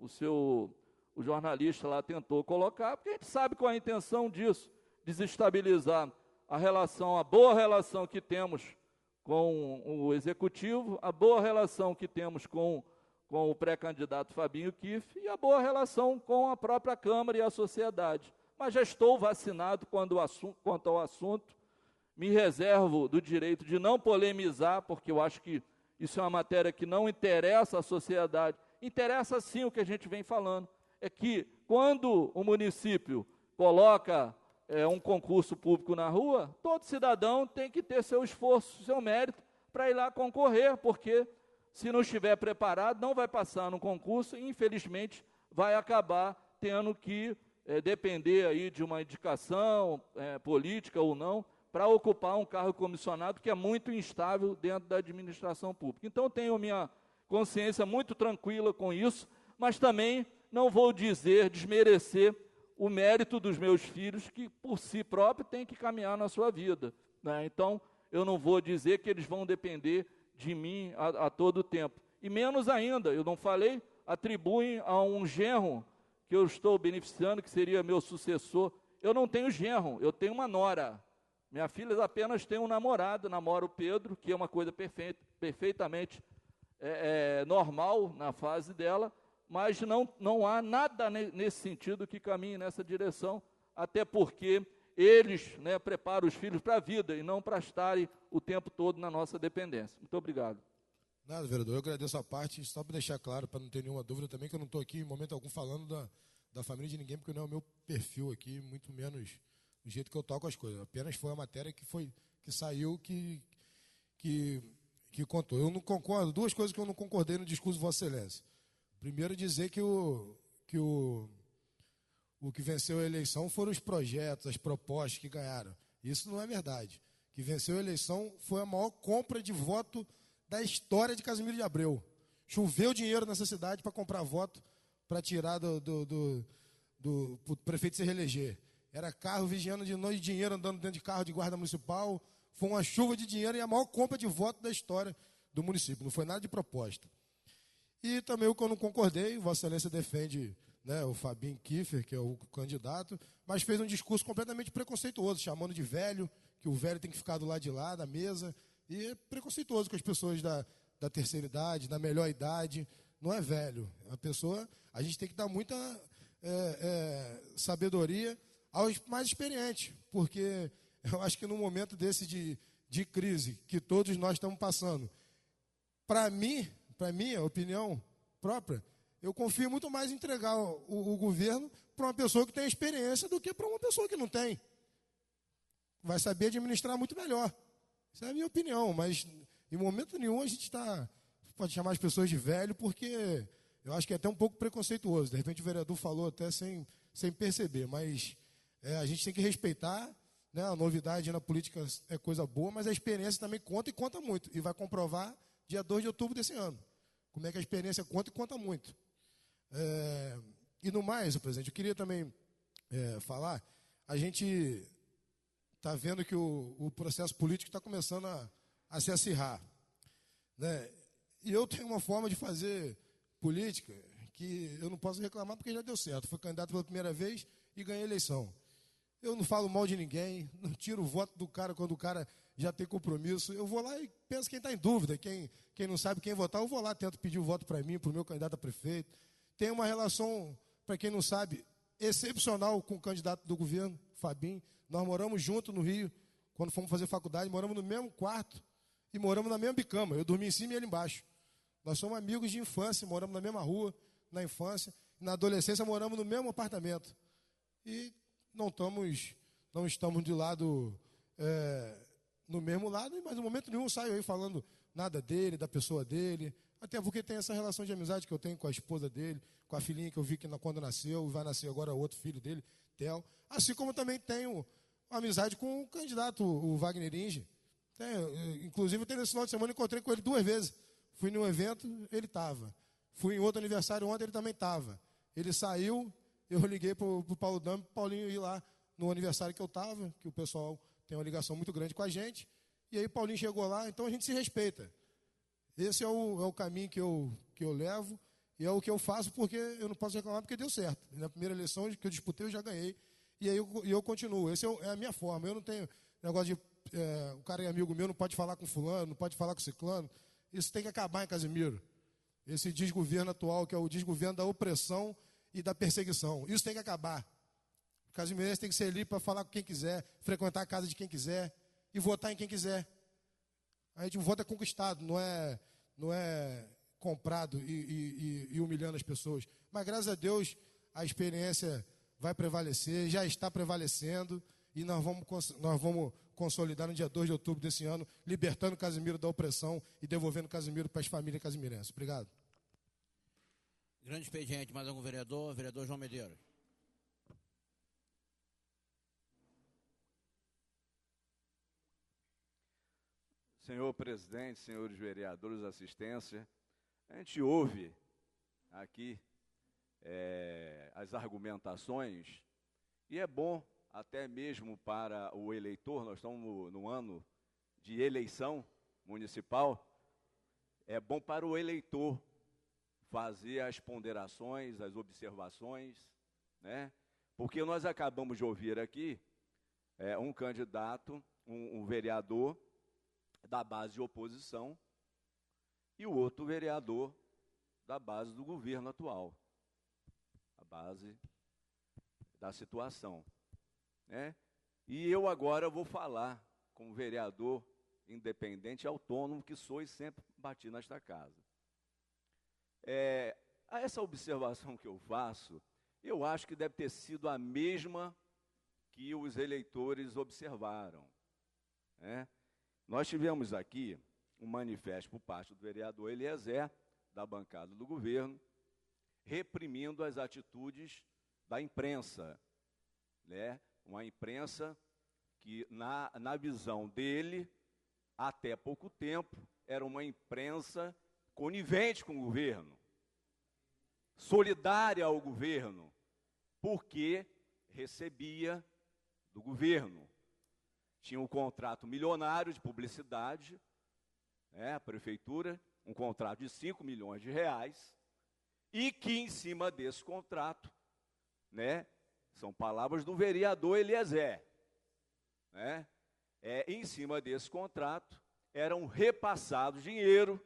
jornalista lá tentou colocar, porque a gente sabe qual é a intenção disso, desestabilizar a boa relação que temos com o Executivo, a boa relação que temos com o pré-candidato Fabinho Kiff e a boa relação com a própria Câmara e a sociedade. Mas já estou vacinado quanto ao assunto, me reservo do direito de não polemizar, porque eu acho que isso é uma matéria que não interessa à sociedade. Interessa sim o que a gente vem falando, é que quando o município coloca um concurso público na rua, todo cidadão tem que ter seu esforço, seu mérito para ir lá concorrer, porque se não estiver preparado, não vai passar no concurso e, infelizmente, vai acabar tendo que depender aí de uma indicação política ou não, para ocupar um cargo comissionado que é muito instável dentro da administração pública. Então, eu tenho minha consciência muito tranquila com isso, mas também não vou desmerecer o mérito dos meus filhos, que por si próprios têm que caminhar na sua vida, né? Então, eu não vou dizer que eles vão depender de mim a todo tempo. E menos ainda, eu não falei, atribuem a um genro que eu estou beneficiando, que seria meu sucessor. Eu não tenho genro, eu tenho uma nora. Minha filha apenas tem um namorado, namora o Pedro, que é uma coisa perfeitamente normal na fase dela, mas não há nada nesse sentido que caminhe nessa direção, até porque eles preparam os filhos para a vida e não para estarem o tempo todo na nossa dependência. Muito obrigado. Nada, vereador, eu agradeço a parte, só para deixar claro, para não ter nenhuma dúvida também, que eu não estou aqui em momento algum falando da família de ninguém, porque não é o meu perfil aqui, muito menos do jeito que eu toco as coisas. Apenas foi a matéria que saiu, que contou. Eu não concordo, duas coisas que eu não concordei no discurso de Vossa Excelência. Primeiro, dizer que o que venceu a eleição foram os projetos, as propostas que ganharam. Isso não é verdade. O que venceu a eleição foi a maior compra de voto da história de Casimiro de Abreu. Choveu dinheiro nessa cidade para comprar voto, para tirar do prefeito se reeleger. Era carro vigiando de noite, dinheiro andando dentro de carro de guarda municipal. Foi uma chuva de dinheiro e a maior compra de voto da história do município. Não foi nada de proposta. E também o que eu não concordei, Vossa Excelência defende né, o Fabinho Kiefer, que é o candidato, mas fez um discurso completamente preconceituoso, chamando de velho, que o velho tem que ficar do lado de lá, da mesa, e é preconceituoso com as pessoas da terceira idade, da melhor idade. Não é velho. A gente tem que dar muita sabedoria aos mais experientes, porque eu acho que no momento desse de crise que todos nós estamos passando, para minha opinião própria, eu confio muito mais em entregar o governo para uma pessoa que tem experiência do que para uma pessoa que não tem. Vai saber administrar muito melhor. Essa é a minha opinião, mas em momento nenhum a gente pode chamar as pessoas de velho, porque eu acho que é até um pouco preconceituoso. De repente o vereador falou até sem perceber, mas a gente tem que respeitar, né? A novidade na política é coisa boa, mas a experiência também conta e conta muito. E vai comprovar dia 2 de outubro desse ano. Como é que a experiência conta e conta muito. E no mais, presidente, eu queria também falar, a gente está vendo que o processo político está começando a se acirrar, né? E eu tenho uma forma de fazer política que eu não posso reclamar porque já deu certo. Fui candidato pela primeira vez e ganhei a eleição. Eu não falo mal de ninguém, não tiro o voto do cara quando o cara já tem compromisso. Eu vou lá e penso quem está em dúvida, quem não sabe quem votar, eu vou lá, tento pedir o voto para mim, para o meu candidato a prefeito. Tem uma relação, para quem não sabe, excepcional com o candidato do governo, Fabinho. Nós moramos juntos no Rio, quando fomos fazer faculdade, moramos no mesmo quarto e moramos na mesma bicama. Eu dormi em cima e ele embaixo. Nós somos amigos de infância, moramos na mesma rua, na infância. Na adolescência, moramos no mesmo apartamento. E não estamos de lado, no mesmo lado, mas no momento nenhum saio aí falando nada dele, da pessoa dele. Até porque tem essa relação de amizade que eu tenho com a esposa dele, com a filhinha que eu vi quando nasceu, e vai nascer agora outro filho dele, Theo. Assim como também tenho amizade com o candidato, o Wagner Inge. Inclusive, nesse final de semana, encontrei com ele 2 vezes. Fui num evento, ele estava. Fui em outro aniversário ontem, ele também estava. Ele saiu, eu liguei para o Paulo Dami, para o Paulinho ir lá no aniversário que eu estava, que o pessoal tem uma ligação muito grande com a gente. E aí Paulinho chegou lá, então a gente se respeita. Esse é o caminho que eu levo e é o que eu faço, porque eu não posso reclamar, porque deu certo. Na primeira eleição que eu disputei, eu já ganhei. E aí eu continuo. Essa é a minha forma. Eu não tenho negócio de o cara é amigo meu, não pode falar com fulano, não pode falar com ciclano. Isso tem que acabar em Casimiro. Esse desgoverno atual, que é o desgoverno da opressão e da perseguição. Isso tem que acabar. O casimirense tem que ser livre para falar com quem quiser, frequentar a casa de quem quiser e votar em quem quiser. O voto é conquistado, não é comprado e humilhando as pessoas. Mas, graças a Deus, a experiência vai prevalecer, já está prevalecendo, e nós vamos consolidar no dia 2 de outubro desse ano, libertando Casimiro da opressão e devolvendo Casimiro para as famílias casimirenses. Obrigado. Grande expediente, mais algum vereador? Vereador João Medeiros. Senhor presidente, senhores vereadores, assistência, a gente ouve aqui as argumentações, e é bom até mesmo para o eleitor. Nós estamos no ano de eleição municipal, é bom para o eleitor fazer as ponderações, as observações, né? Porque nós acabamos de ouvir aqui um candidato, um vereador da base de oposição e o outro vereador da base do governo atual, a base da situação, né? E eu agora vou falar como vereador independente e autônomo que sou e sempre bati nesta casa. Essa observação que eu faço, eu acho que deve ter sido a mesma que os eleitores observaram, né? Nós tivemos aqui um manifesto por parte do vereador Eliezer, da bancada do governo, reprimindo as atitudes da imprensa, né? Uma imprensa que, na visão dele, até pouco tempo, era uma imprensa conivente com o governo, solidária ao governo, porque recebia do governo. Tinha um contrato milionário de publicidade, a prefeitura, um contrato de 5 milhões de reais, e que em cima desse contrato, né, são palavras do vereador Eliezer, né, em cima desse contrato eram repassados dinheiro,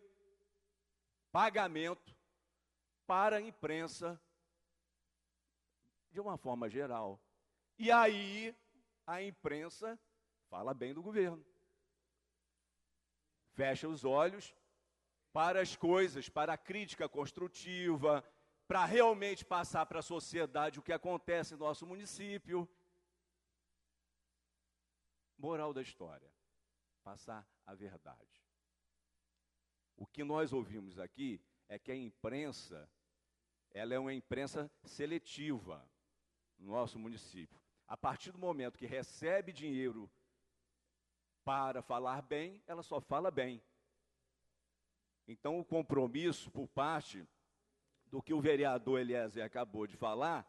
pagamento para a imprensa de uma forma geral. E aí a imprensa fala bem do governo. Fecha os olhos para as coisas, para a crítica construtiva, para realmente passar para a sociedade o que acontece no nosso município. Moral da história, passar a verdade. O que nós ouvimos aqui é que a imprensa, ela é uma imprensa seletiva no nosso município. A partir do momento que recebe dinheiro para falar bem, ela só fala bem. Então, o compromisso por parte do que o vereador Eliezer acabou de falar,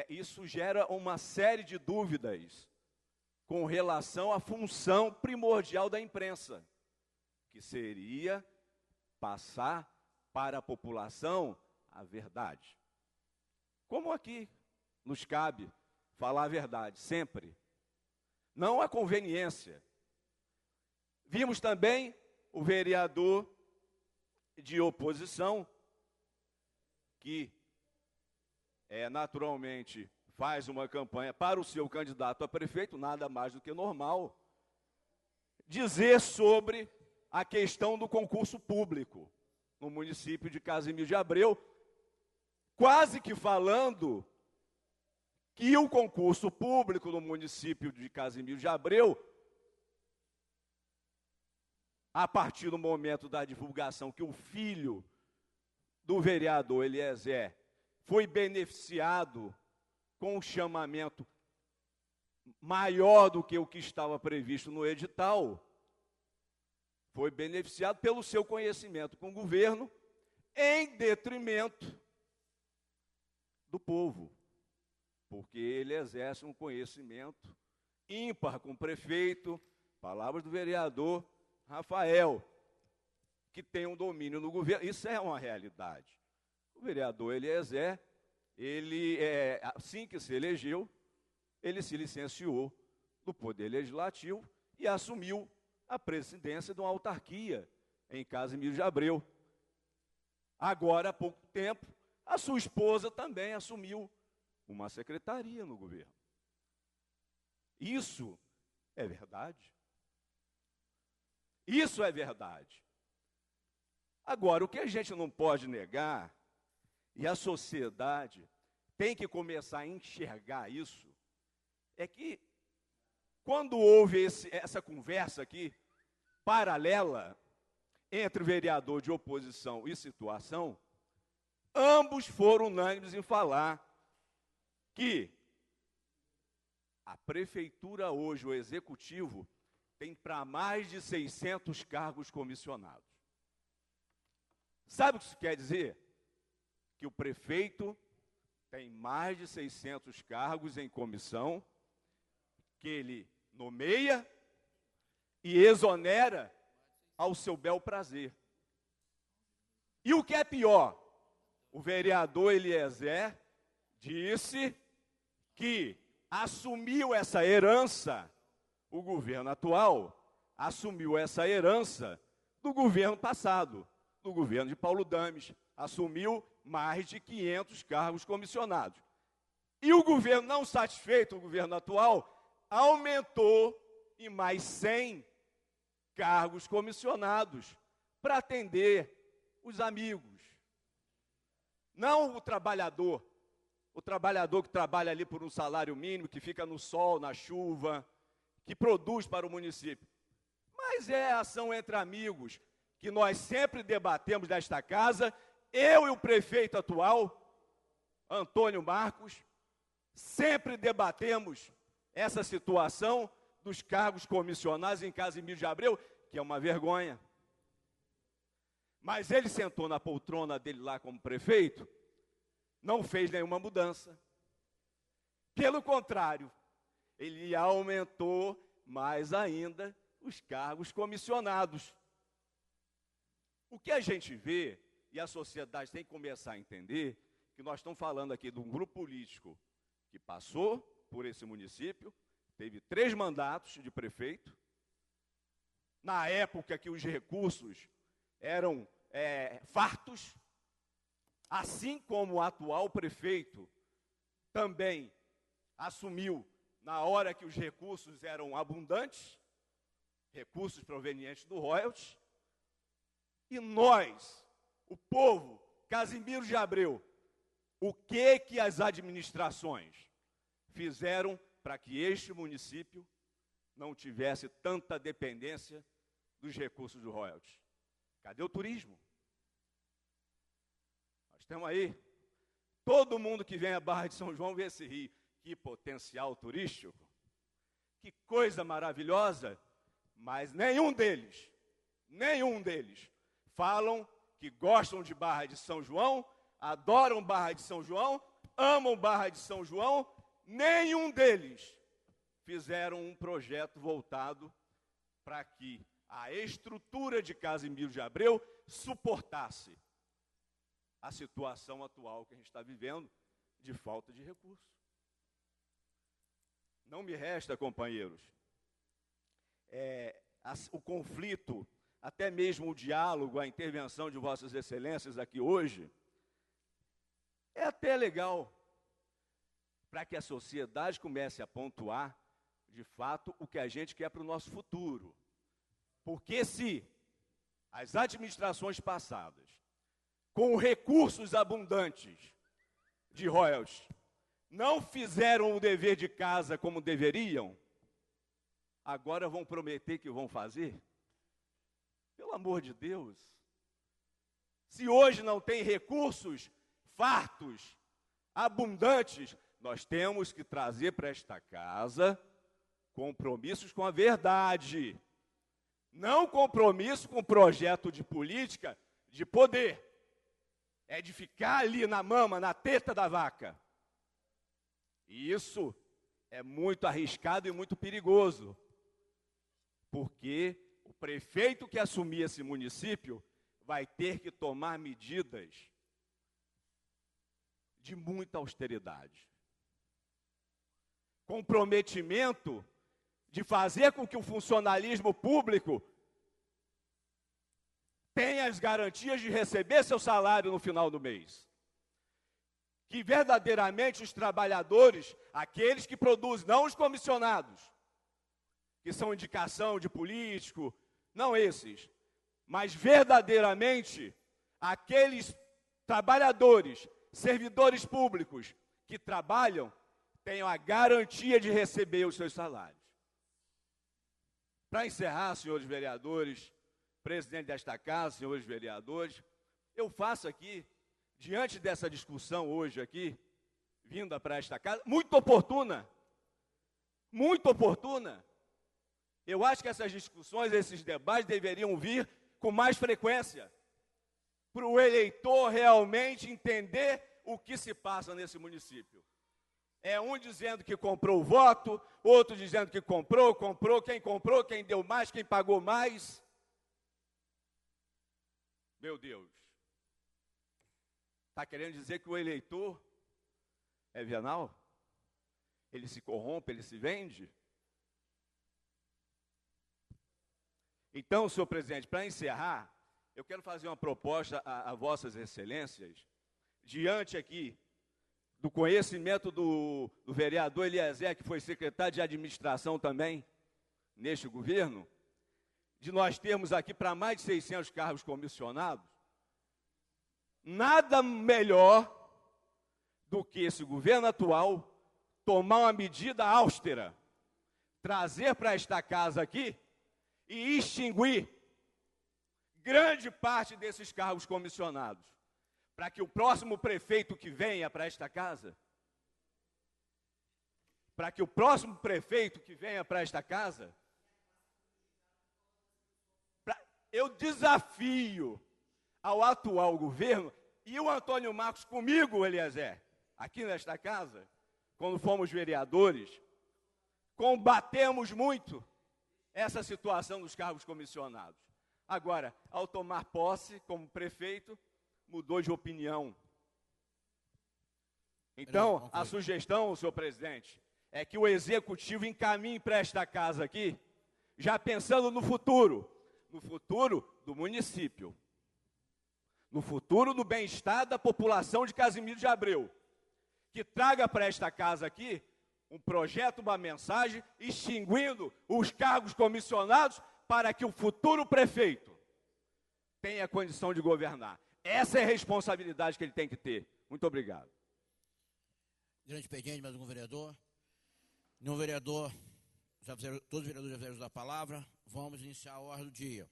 isso gera uma série de dúvidas com relação à função primordial da imprensa, que seria passar para a população a verdade. Como aqui nos cabe falar a verdade, sempre. Não a conveniência. Vimos também o vereador de oposição, que naturalmente faz uma campanha para o seu candidato a prefeito, nada mais do que normal, dizer sobre a questão do concurso público no município de Casimiro de Abreu, quase que falando que o concurso público no município de Casimiro de Abreu, a partir do momento da divulgação que o filho do vereador Eliezer foi beneficiado com um chamamento maior do que o que estava previsto no edital, foi beneficiado pelo seu conhecimento com o governo, em detrimento do povo, porque ele exerce um conhecimento ímpar com o prefeito, palavras do vereador Rafael, que tem um domínio no governo. Isso é uma realidade. O vereador Eliezer, ele, assim que se elegeu, ele se licenciou do Poder Legislativo e assumiu a presidência de uma autarquia em Casimiro de Abreu. Agora, há pouco tempo, a sua esposa também assumiu uma secretaria no governo. Isso é verdade. Isso é verdade. Agora, o que a gente não pode negar, e a sociedade tem que começar a enxergar isso, é que quando houve essa conversa aqui, paralela, entre vereador de oposição e situação, ambos foram unânimes em falar que a prefeitura hoje, o executivo, tem para mais de 600 cargos comissionados. Sabe o que isso quer dizer? Que o prefeito tem mais de 600 cargos em comissão, que ele nomeia e exonera ao seu bel prazer. E o que é pior, o vereador Eliezer disse que assumiu essa herança, o governo atual assumiu essa herança do governo passado, do governo de Paulo Dames, assumiu mais de 500 cargos comissionados. E o governo, não satisfeito, o governo atual, aumentou em mais 100 cargos comissionados para atender os amigos. Não o trabalhador que trabalha ali por um salário mínimo, que fica no sol, na chuva, que produz para o município. Mas é a ação entre amigos, que nós sempre debatemos nesta casa, eu e o prefeito atual, Antônio Marcos, sempre debatemos essa situação dos cargos comissionados em Casimiro de Abreu, que é uma vergonha. Mas ele sentou na poltrona dele lá como prefeito, não fez nenhuma mudança. Pelo contrário, ele aumentou mais ainda os cargos comissionados. O que a gente vê, e a sociedade tem que começar a entender que nós estamos falando aqui de um grupo político que passou por esse município, teve 3 mandatos de prefeito, na época que os recursos eram fartos, assim como o atual prefeito também assumiu na hora que os recursos eram abundantes, recursos provenientes do royalties, e nós, o povo, Casimiro de Abreu, o que as administrações fizeram para que este município não tivesse tanta dependência dos recursos do royalties? Cadê o turismo? Nós temos aí, todo mundo que vem à Barra de São João vê esse rio. Que potencial turístico, que coisa maravilhosa, mas nenhum deles falam que gostam de Barra de São João, adoram Barra de São João, amam Barra de São João, nenhum deles fizeram um projeto voltado para que a estrutura de Casimiro de Abreu suportasse a situação atual que a gente está vivendo de falta de recursos. Não me resta, companheiros, o conflito, até mesmo o diálogo, a intervenção de Vossas Excelências aqui hoje, é até legal, para que a sociedade comece a pontuar, de fato, o que a gente quer para o nosso futuro. Porque se as administrações passadas, com recursos abundantes de royalties, não fizeram o dever de casa como deveriam, agora vão prometer que vão fazer? Pelo amor de Deus. Se hoje não tem recursos fartos, abundantes, nós temos que trazer para esta casa compromissos com a verdade. Não compromisso com projeto de política de poder. É de ficar ali na mama, na teta da vaca. E isso é muito arriscado e muito perigoso, porque o prefeito que assumir esse município vai ter que tomar medidas de muita austeridade. Comprometimento de fazer com que o funcionalismo público tenha as garantias de receber seu salário no final do mês. Que verdadeiramente os trabalhadores, aqueles que produzem, não os comissionados, que são indicação de político, não esses, mas verdadeiramente aqueles trabalhadores, servidores públicos que trabalham, tenham a garantia de receber os seus salários. Para encerrar, senhores vereadores, presidente desta casa, senhores vereadores, eu faço aqui, diante dessa discussão hoje aqui, vinda para esta casa, muito oportuna, eu acho que essas discussões, esses debates deveriam vir com mais frequência, para o eleitor realmente entender o que se passa nesse município. É um dizendo que comprou o voto, outro dizendo que comprou, quem deu mais, quem pagou mais. Meu Deus. Está querendo dizer que o eleitor é venal? Ele se corrompe, ele se vende? Então, senhor presidente, para encerrar, eu quero fazer uma proposta a vossas excelências, diante aqui do conhecimento do vereador Eliezer, que foi secretário de administração também, neste governo, de nós termos aqui para mais de 600 cargos comissionados, nada melhor do que esse governo atual tomar uma medida austera, trazer para esta casa aqui e extinguir grande parte desses cargos comissionados, para que o próximo prefeito que venha para esta casa, eu desafio ao atual governo, e o Antônio Marcos comigo, Eliezer, aqui nesta casa, quando fomos vereadores, combatemos muito essa situação dos cargos comissionados. Agora, ao tomar posse como prefeito, mudou de opinião. Então, a sugestão, senhor presidente, é que o executivo encaminhe para esta casa aqui, já pensando no futuro do município, no futuro do bem-estar da população de Casimiro de Abreu, que traga para esta casa aqui um projeto, uma mensagem, extinguindo os cargos comissionados para que o futuro prefeito tenha condição de governar. Essa é a responsabilidade que ele tem que ter. Muito obrigado. Grande expediente, mais um vereador. Nenhum vereador, todos os vereadores já fizeram uso da palavra. Vamos iniciar a ordem do dia.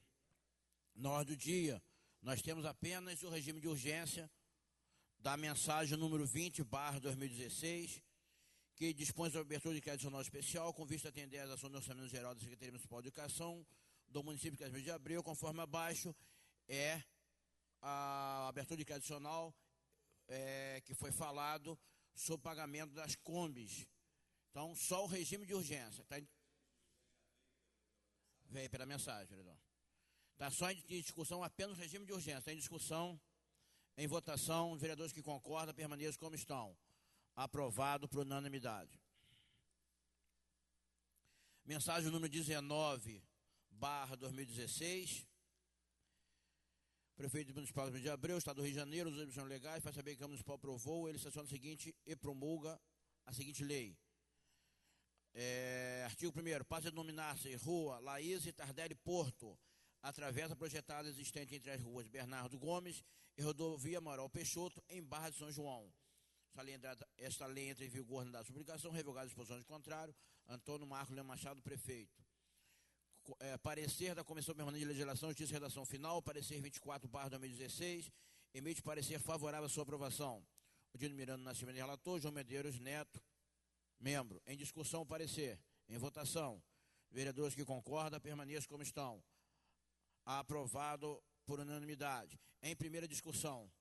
Na ordem do dia, nós temos apenas o regime de urgência da mensagem número 20/2016, que dispõe sobre a abertura de crédito adicional especial, com vista a atender às ações do Orçamento Geral da Secretaria Municipal de Educação do município de Casimiro de Abreu, conforme abaixo, é a abertura de crédito adicional que foi falado sobre o pagamento das combis. Então, só o regime de urgência. Veio pela mensagem, vereador. Está só em discussão apenas o regime de urgência. Está em discussão, em votação, os vereadores que concordam permaneçam como estão. Aprovado por unanimidade. Mensagem número 19/2016. Prefeito Municipal de Abreu, Estado do Rio de Janeiro, os objetivos legais, faz saber que a Câmara Municipal aprovou, ele sanciona o seguinte e promulga a seguinte lei. Artigo 1º, passa a denominar-se Rua Laís Tardelli Porto, através da projetada existente entre as ruas Bernardo Gomes e Rodovia Amaral Peixoto, em Barra de São João. Esta lei entra em vigor na data de publicação, revogada a disposição de contrário. Antônio Marcos Leão Machado, prefeito. Parecer da Comissão Permanente de Legislação, Justiça e Redação Final, parecer 24/2016, emite parecer favorável à sua aprovação. Odino Miranda Nascimento, relator, João Medeiros Neto, membro. Em discussão, parecer. Em votação, vereadores que concordam, permaneçam como estão. Aprovado por unanimidade. Em primeira discussão,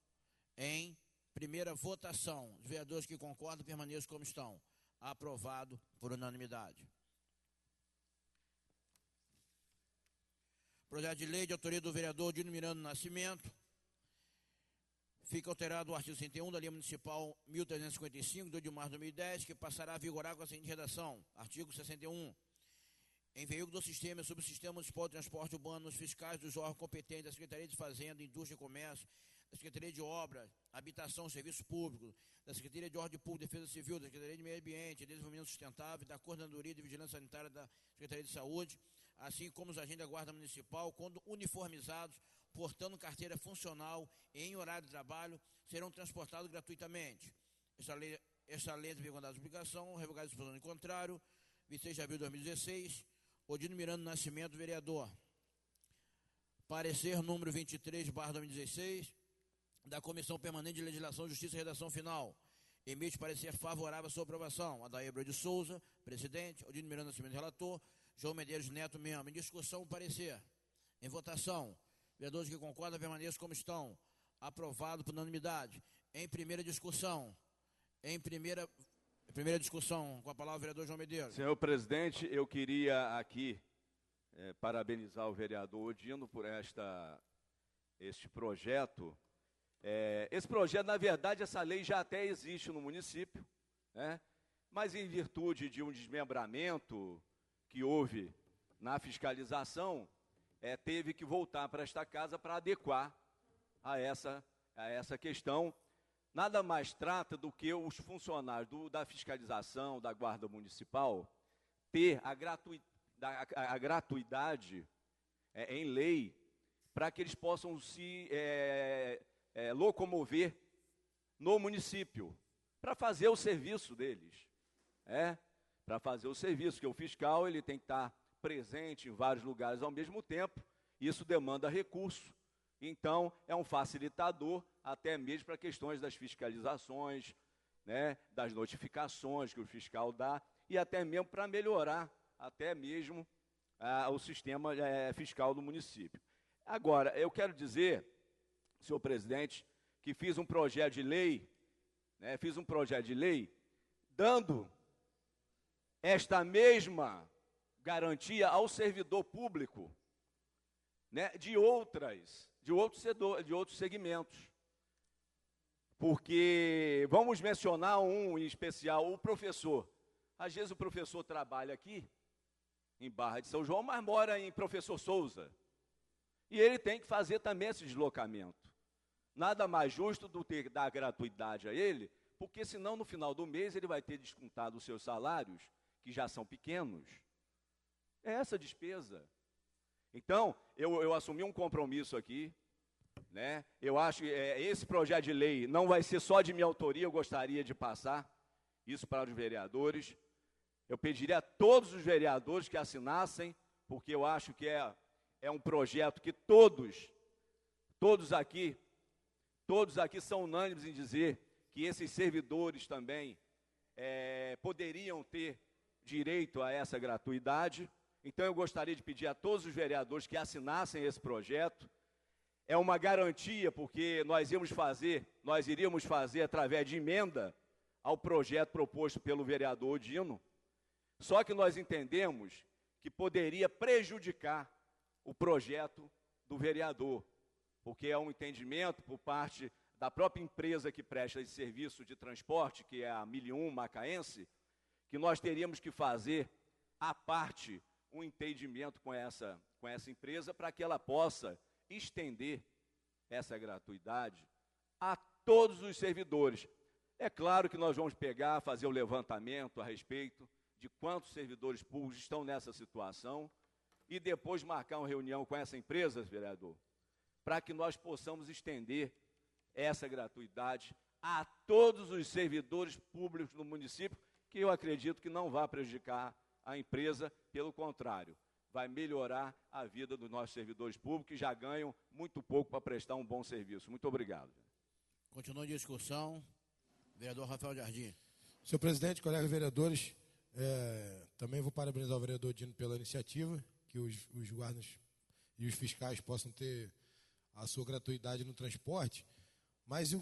em primeira votação, os vereadores que concordam, permaneçam como estão. Aprovado por unanimidade. Projeto de lei de autoria do vereador Odino Miranda Nascimento. Fica alterado o artigo 61 da Lei Municipal 1355, 2 de março de 2010, que passará a vigorar com a seguinte redação. Artigo 61. Em veículo do sistema e subsistema municipal de transporte urbano, os fiscais dos órgãos competentes da Secretaria de Fazenda, Indústria e Comércio, da Secretaria de Obras, Habitação e Serviços Públicos, da Secretaria de Ordem Pública e Defesa Civil, da Secretaria de Meio Ambiente e Desenvolvimento Sustentável, da Coordenadoria de Vigilância Sanitária da Secretaria de Saúde, assim como os agentes da Guarda Municipal, quando uniformizados, portando carteira funcional e em horário de trabalho, serão transportados gratuitamente. Esta lei entra em vigor da publicação, revogada a disposição em contrário, 26 de abril de 2016, Odino Miranda Nascimento, vereador. Parecer número 23/2016, da Comissão Permanente de Legislação, Justiça e Redação Final. Emite parecer favorável à sua aprovação. Adair Abreu de Souza, presidente. Odino Miranda Nascimento, relator. João Medeiros Neto, membro. Em discussão, parecer. Em votação, vereadores que concordam permaneçam como estão. Aprovado por unanimidade. Em primeira discussão. Em primeira discussão, com a palavra o vereador João Medeiros. Senhor presidente, eu queria aqui parabenizar o vereador Odino por este projeto. Esse projeto, na verdade, essa lei já até existe no município, né? Mas em virtude de um desmembramento que houve na fiscalização, teve que voltar para esta casa para adequar a essa questão. Nada mais trata do que os funcionários da fiscalização, da Guarda Municipal, ter a gratuidade em lei para que eles possam se locomover no município, para fazer o serviço deles. Para fazer o serviço, que o fiscal ele tem que estar presente em vários lugares ao mesmo tempo, isso demanda recurso. Então, é um facilitador, até mesmo para questões das fiscalizações, né, das notificações que o fiscal dá, e até mesmo para melhorar, até mesmo, o sistema fiscal do município. Agora, eu quero dizer, senhor presidente, que fiz um projeto de lei, dando esta mesma garantia ao servidor público, né, de outros segmentos. porque vamos mencionar um em especial, o professor. Às vezes o professor trabalha aqui, em Barra de São João, mas mora em Professor Souza. E ele tem que fazer também esse deslocamento. Nada mais justo do que dar gratuidade a ele, porque senão no final do mês ele vai ter descontado os seus salários, que já são pequenos. É essa despesa. Então, eu assumi um compromisso aqui, né? Eu acho que esse projeto de lei não vai ser só de minha autoria, eu gostaria de passar isso para os vereadores. Eu pediria a todos os vereadores que assinassem, porque eu acho que é um projeto que todos aqui são unânimes em dizer que esses servidores também poderiam ter direito a essa gratuidade. Então, eu gostaria de pedir a todos os vereadores que assinassem esse projeto. É uma garantia, porque nós iríamos fazer através de emenda ao projeto proposto pelo vereador Odino. Só que nós entendemos que poderia prejudicar o projeto do vereador, porque é um entendimento por parte da própria empresa que presta esse serviço de transporte, que é a 1001 Macaense, que nós teríamos que fazer à parte um entendimento com essa empresa para que ela possa estender essa gratuidade a todos os servidores. É claro que nós vamos fazer o levantamento a respeito de quantos servidores públicos estão nessa situação e depois marcar uma reunião com essa empresa, vereador, para que nós possamos estender essa gratuidade a todos os servidores públicos do município, que eu acredito que não vai prejudicar a empresa, pelo contrário, vai melhorar a vida dos nossos servidores públicos, que já ganham muito pouco para prestar um bom serviço. Muito obrigado. Continua a discussão. Vereador Rafael Jardim. Senhor presidente, colegas vereadores, também vou parabenizar o vereador Dino pela iniciativa, que os guardas e os fiscais possam ter a sua gratuidade no transporte, mas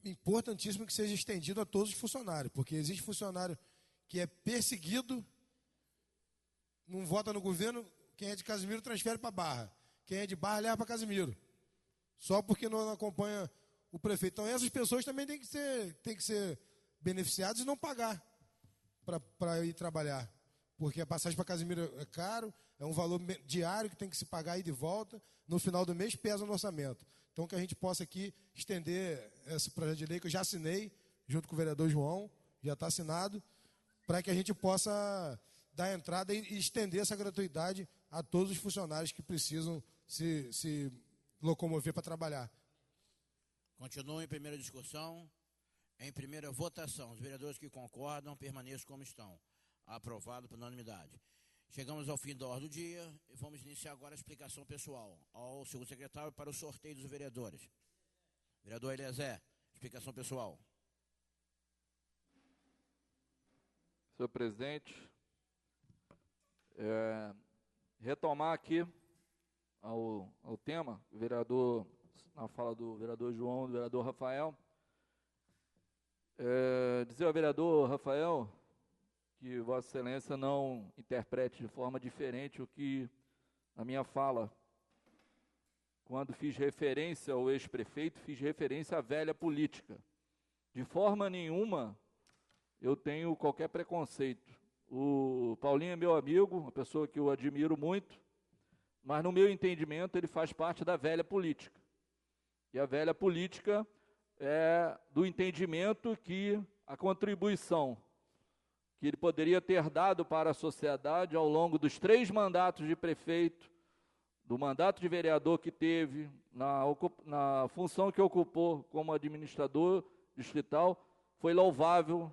importantíssimo que seja estendido a todos os funcionários, porque existe funcionário que é perseguido, não vota no governo, quem é de Casimiro transfere para Barra, quem é de Barra leva para Casimiro, só porque não acompanha o prefeito. Então essas pessoas também têm que ser beneficiadas e não pagar para ir trabalhar, porque a passagem para Casimiro é caro, é um valor diário que tem que se pagar ida e volta, no final do mês pesa no orçamento. Então que a gente possa aqui estender esse projeto de lei que eu já assinei, junto com o vereador João, já está assinado, para que a gente possa dar entrada e estender essa gratuidade a todos os funcionários que precisam se locomover para trabalhar. Continua em primeira discussão. Em primeira votação, os vereadores que concordam permaneçam como estão. Aprovado por unanimidade. Chegamos ao fim da ordem do dia e vamos iniciar agora a explicação pessoal ao segundo secretário para o sorteio dos vereadores. Vereador Eliezer, explicação pessoal. Senhor presidente, retomar aqui ao tema, vereador, na fala do vereador João e do vereador Rafael, dizer ao vereador Rafael que Vossa Excelência não interprete de forma diferente o que a minha fala, quando fiz referência ao ex-prefeito, fiz referência à velha política. De forma nenhuma eu tenho qualquer preconceito. O Paulinho é meu amigo, uma pessoa que eu admiro muito, mas no meu entendimento ele faz parte da velha política. E a velha política é do entendimento que a contribuição que ele poderia ter dado para a sociedade ao longo dos 3 mandatos de prefeito, do mandato de vereador que teve, na função que ocupou como administrador distrital, foi louvável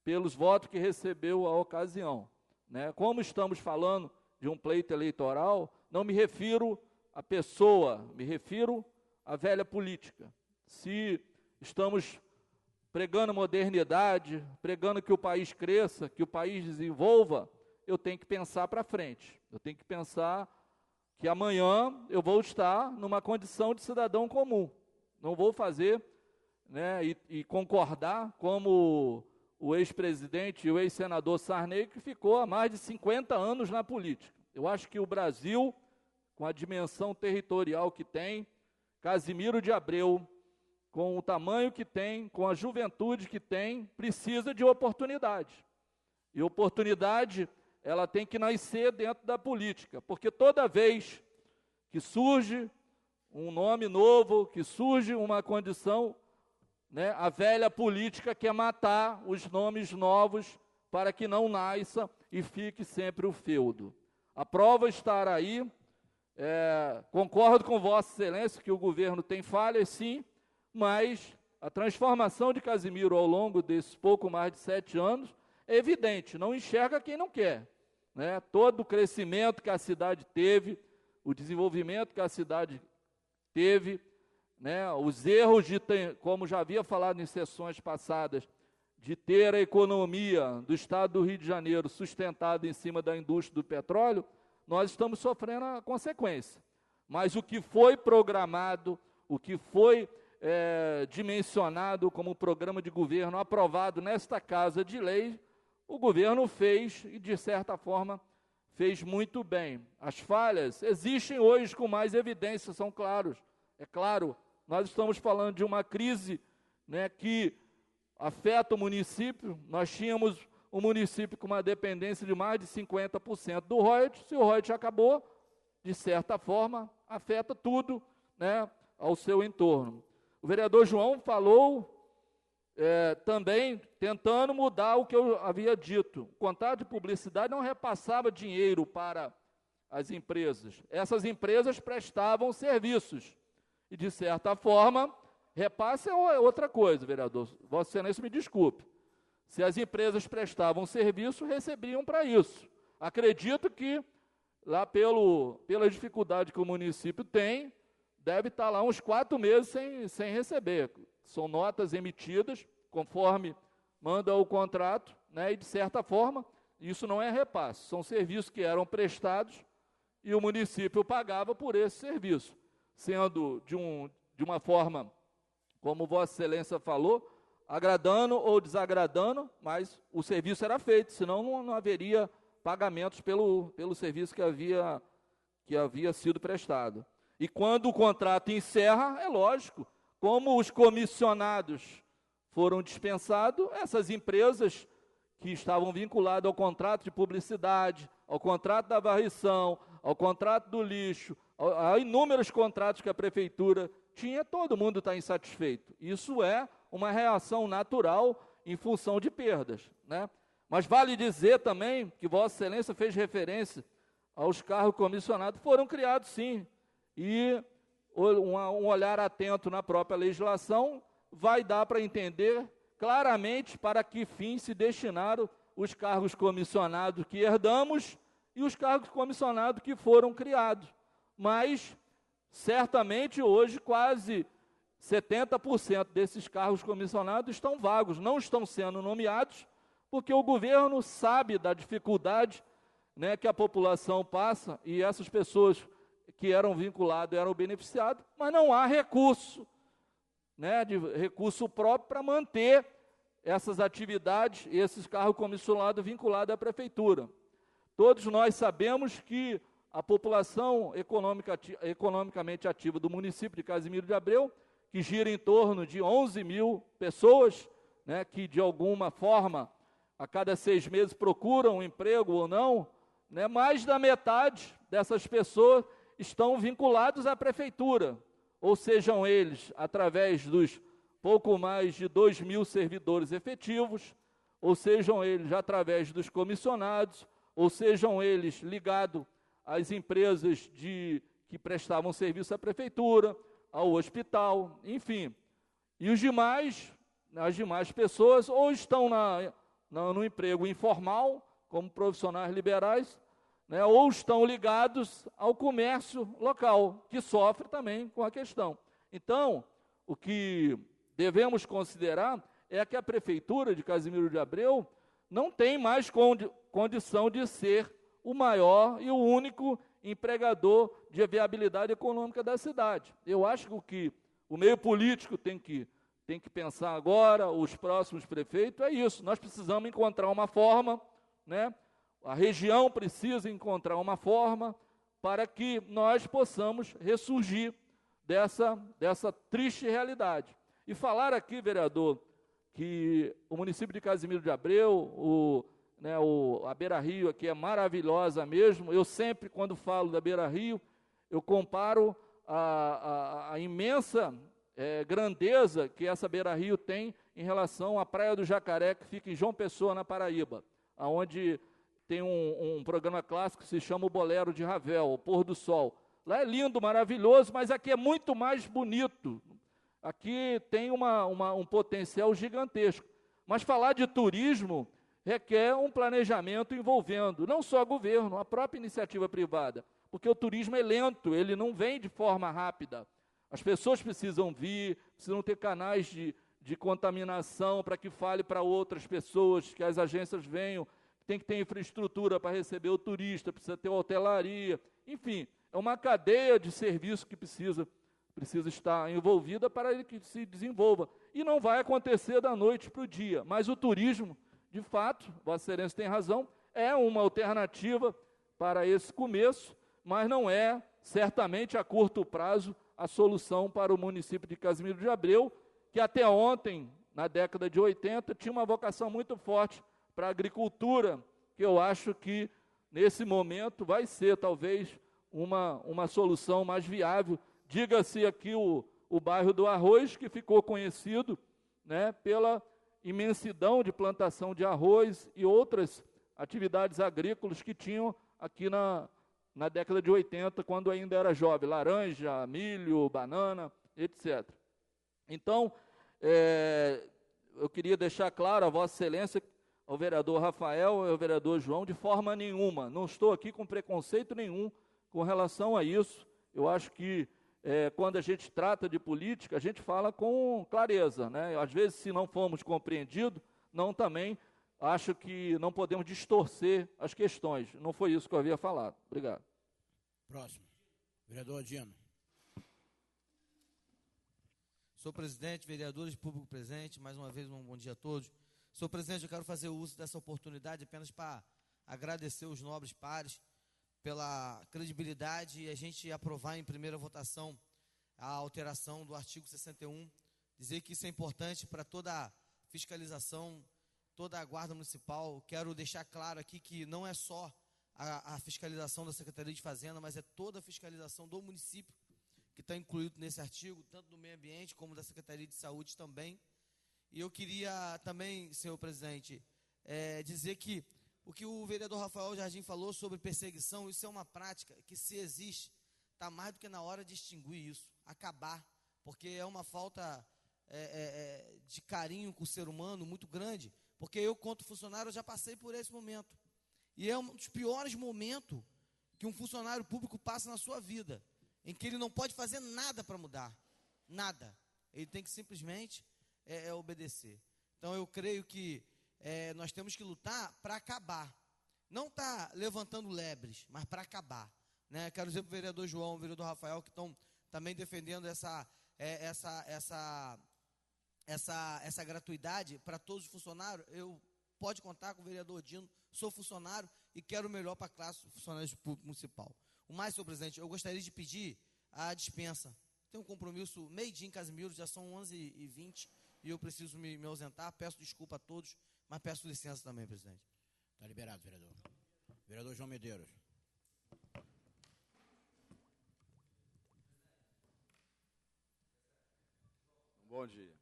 pelos votos que recebeu à ocasião, né? Como estamos falando de um pleito eleitoral, não me refiro à pessoa, me refiro à velha política. Se estamos pregando modernidade, pregando que o país cresça, que o país desenvolva, eu tenho que pensar para frente. Eu tenho que pensar que amanhã eu vou estar numa condição de cidadão comum. Não vou fazer, né, e concordar como o ex-presidente e o ex-senador Sarney, que ficou há mais de 50 anos na política. Eu acho que o Brasil, com a dimensão territorial que tem, Casimiro de Abreu, com o tamanho que tem, com a juventude que tem, precisa de oportunidade. E oportunidade, ela tem que nascer dentro da política, porque toda vez que surge um nome novo, que surge uma condição, né, a velha política quer matar os nomes novos para que não nasça e fique sempre o feudo. A prova está aí. Concordo com Vossa Excelência que o governo tem falhas, sim, mas a transformação de Casimiro ao longo desses pouco mais de 7 anos é evidente, não enxerga quem não quer, né? Todo o crescimento que a cidade teve, o desenvolvimento que a cidade teve, né? Os erros como já havia falado em sessões passadas, de ter a economia do estado do Rio de Janeiro sustentada em cima da indústria do petróleo, nós estamos sofrendo a consequência. Mas o que foi programado, o que foi dimensionado como programa de governo aprovado nesta Casa de Lei, o governo fez e, de certa forma, fez muito bem. As falhas existem hoje com mais evidência, são claros. É claro, nós estamos falando de uma crise, né, que afeta o município. Nós tínhamos um município com uma dependência de mais de 50% do royalties. Se o royalties acabou, de certa forma, afeta tudo, né, ao seu entorno. O vereador João falou também, tentando mudar o que eu havia dito. O contrato de publicidade não repassava dinheiro para as empresas. Essas empresas prestavam serviços. E, de certa forma, repasse é outra coisa, vereador. Vossa Excelência me desculpe. Se as empresas prestavam serviço, recebiam para isso. Acredito que, lá pela dificuldade que o município tem, deve estar lá uns 4 meses sem receber. São notas emitidas, conforme manda o contrato, né, e, de certa forma, isso não é repasse. São serviços que eram prestados e o município pagava por esse serviço, sendo de uma forma, como Vossa Excelência falou, agradando ou desagradando, mas o serviço era feito, senão não haveria pagamentos pelo serviço que havia sido prestado. E quando o contrato encerra, é lógico, como os comissionados foram dispensados, essas empresas que estavam vinculadas ao contrato de publicidade, ao contrato da varrição, ao contrato do lixo, a inúmeros contratos que a prefeitura tinha, todo mundo está insatisfeito. Isso é uma reação natural em função de perdas, né? Mas vale dizer também que Vossa Excelência fez referência aos cargos comissionados, foram criados sim, e um olhar atento na própria legislação vai dar para entender claramente para que fim se destinaram os cargos comissionados que herdamos e os cargos comissionados que foram criados. Mas, certamente, hoje, quase 70% desses cargos comissionados estão vagos, não estão sendo nomeados, porque o governo sabe da dificuldade, né, que a população passa, e essas pessoas que eram vinculadas eram beneficiadas, mas não há recurso, né, de recurso próprio para manter essas atividades, esses cargos comissionados vinculados à prefeitura. Todos nós sabemos que a população economicamente ativa do município de Casimiro de Abreu, que gira em torno de 11 mil pessoas, né, que de alguma forma, a cada 6 meses procuram um emprego ou não, né, mais da metade dessas pessoas estão vinculados à prefeitura, ou sejam eles através dos pouco mais de 2 mil servidores efetivos, ou sejam eles através dos comissionados, ou sejam eles ligados às empresas que prestavam serviço à prefeitura, ao hospital, enfim. E as demais pessoas ou estão no emprego informal, como profissionais liberais, né, ou estão ligados ao comércio local, que sofre também com a questão. Então, o que devemos considerar é que a prefeitura de Casimiro de Abreu não tem mais condição de ser o maior e o único empregador de viabilidade econômica da cidade. Eu acho que o que o meio político tem que pensar agora, os próximos prefeitos, é isso. Nós precisamos encontrar uma forma, né? A região precisa encontrar uma forma para que nós possamos ressurgir dessa triste realidade. E falar aqui, vereador, que o município de Casimiro de Abreu, a Beira Rio aqui é maravilhosa mesmo. Eu sempre, quando falo da Beira Rio, eu comparo a imensa grandeza que essa Beira Rio tem em relação à Praia do Jacaré, que fica em João Pessoa, na Paraíba, onde tem um programa clássico que se chama o Bolero de Ravel, o Pôr do Sol. Lá é lindo, maravilhoso, mas aqui é muito mais bonito. Aqui tem um potencial gigantesco. Mas falar de turismo requer um planejamento envolvendo não só o governo, a própria iniciativa privada, porque o turismo é lento, ele não vem de forma rápida. As pessoas precisam vir, precisam ter canais de contaminação para que fale para outras pessoas, que as agências venham, tem que ter infraestrutura para receber o turista, precisa ter hotelaria, enfim, é uma cadeia de serviço que precisa estar envolvida para ele que se desenvolva. E não vai acontecer da noite para o dia, mas o turismo, de fato, Vossa Excelência tem razão, é uma alternativa para esse começo, mas não é, certamente, a curto prazo, a solução para o município de Casimiro de Abreu, que até ontem, na década de 80, tinha uma vocação muito forte para a agricultura, que eu acho que, nesse momento, vai ser, talvez, uma solução mais viável. Diga-se aqui o bairro do Arroz, que ficou conhecido, né, pela imensidão de plantação de arroz e outras atividades agrícolas que tinham aqui na década de 80, quando ainda era jovem, laranja, milho, banana, etc. Então, eu queria deixar claro a Vossa Excelência, ao vereador Rafael e ao vereador João, de forma nenhuma, não estou aqui com preconceito nenhum com relação a isso. Eu acho que quando a gente trata de política, a gente fala com clareza, né? Às vezes, se não formos compreendidos, também acho que não podemos distorcer as questões. Não foi isso que eu havia falado. Obrigado. Próximo. Vereador Dino. Senhor presidente, vereadores, público presente, mais uma vez um bom dia a todos. Senhor presidente, eu quero fazer uso dessa oportunidade apenas para agradecer os nobres pares pela credibilidade e a gente aprovar em primeira votação a alteração do artigo 61, dizer que isso é importante para toda a fiscalização, toda a guarda municipal. Quero deixar claro aqui que não é só a fiscalização da Secretaria de Fazenda, mas é toda a fiscalização do município que está incluído nesse artigo, tanto do meio ambiente como da Secretaria de Saúde também. E eu queria também, senhor presidente, dizer que o que o vereador Rafael Jardim falou sobre perseguição, isso é uma prática que, se existe, está mais do que na hora de extinguir isso, acabar, porque é uma falta de carinho com o ser humano muito grande, porque eu, quanto funcionário, já passei por esse momento. E é um dos piores momentos que um funcionário público passa na sua vida, em que ele não pode fazer nada para mudar, nada. Ele tem que simplesmente obedecer. Então, eu creio que nós temos que lutar para acabar. Não está levantando lebres, mas para acabar. Né? Quero dizer para o vereador João, o vereador Rafael, que estão também defendendo essa gratuidade para todos os funcionários. Eu pode contar com o vereador Dino, sou funcionário e quero o melhor para a classe de funcionários públicos municipal. O mais, senhor presidente, eu gostaria de pedir a dispensa. Tenho um compromisso meio-dia em Casimiro, já são 11h20 e eu preciso me ausentar. Peço desculpa a todos, mas peço licença também, presidente. Está liberado, vereador. Vereador João Medeiros. Bom dia.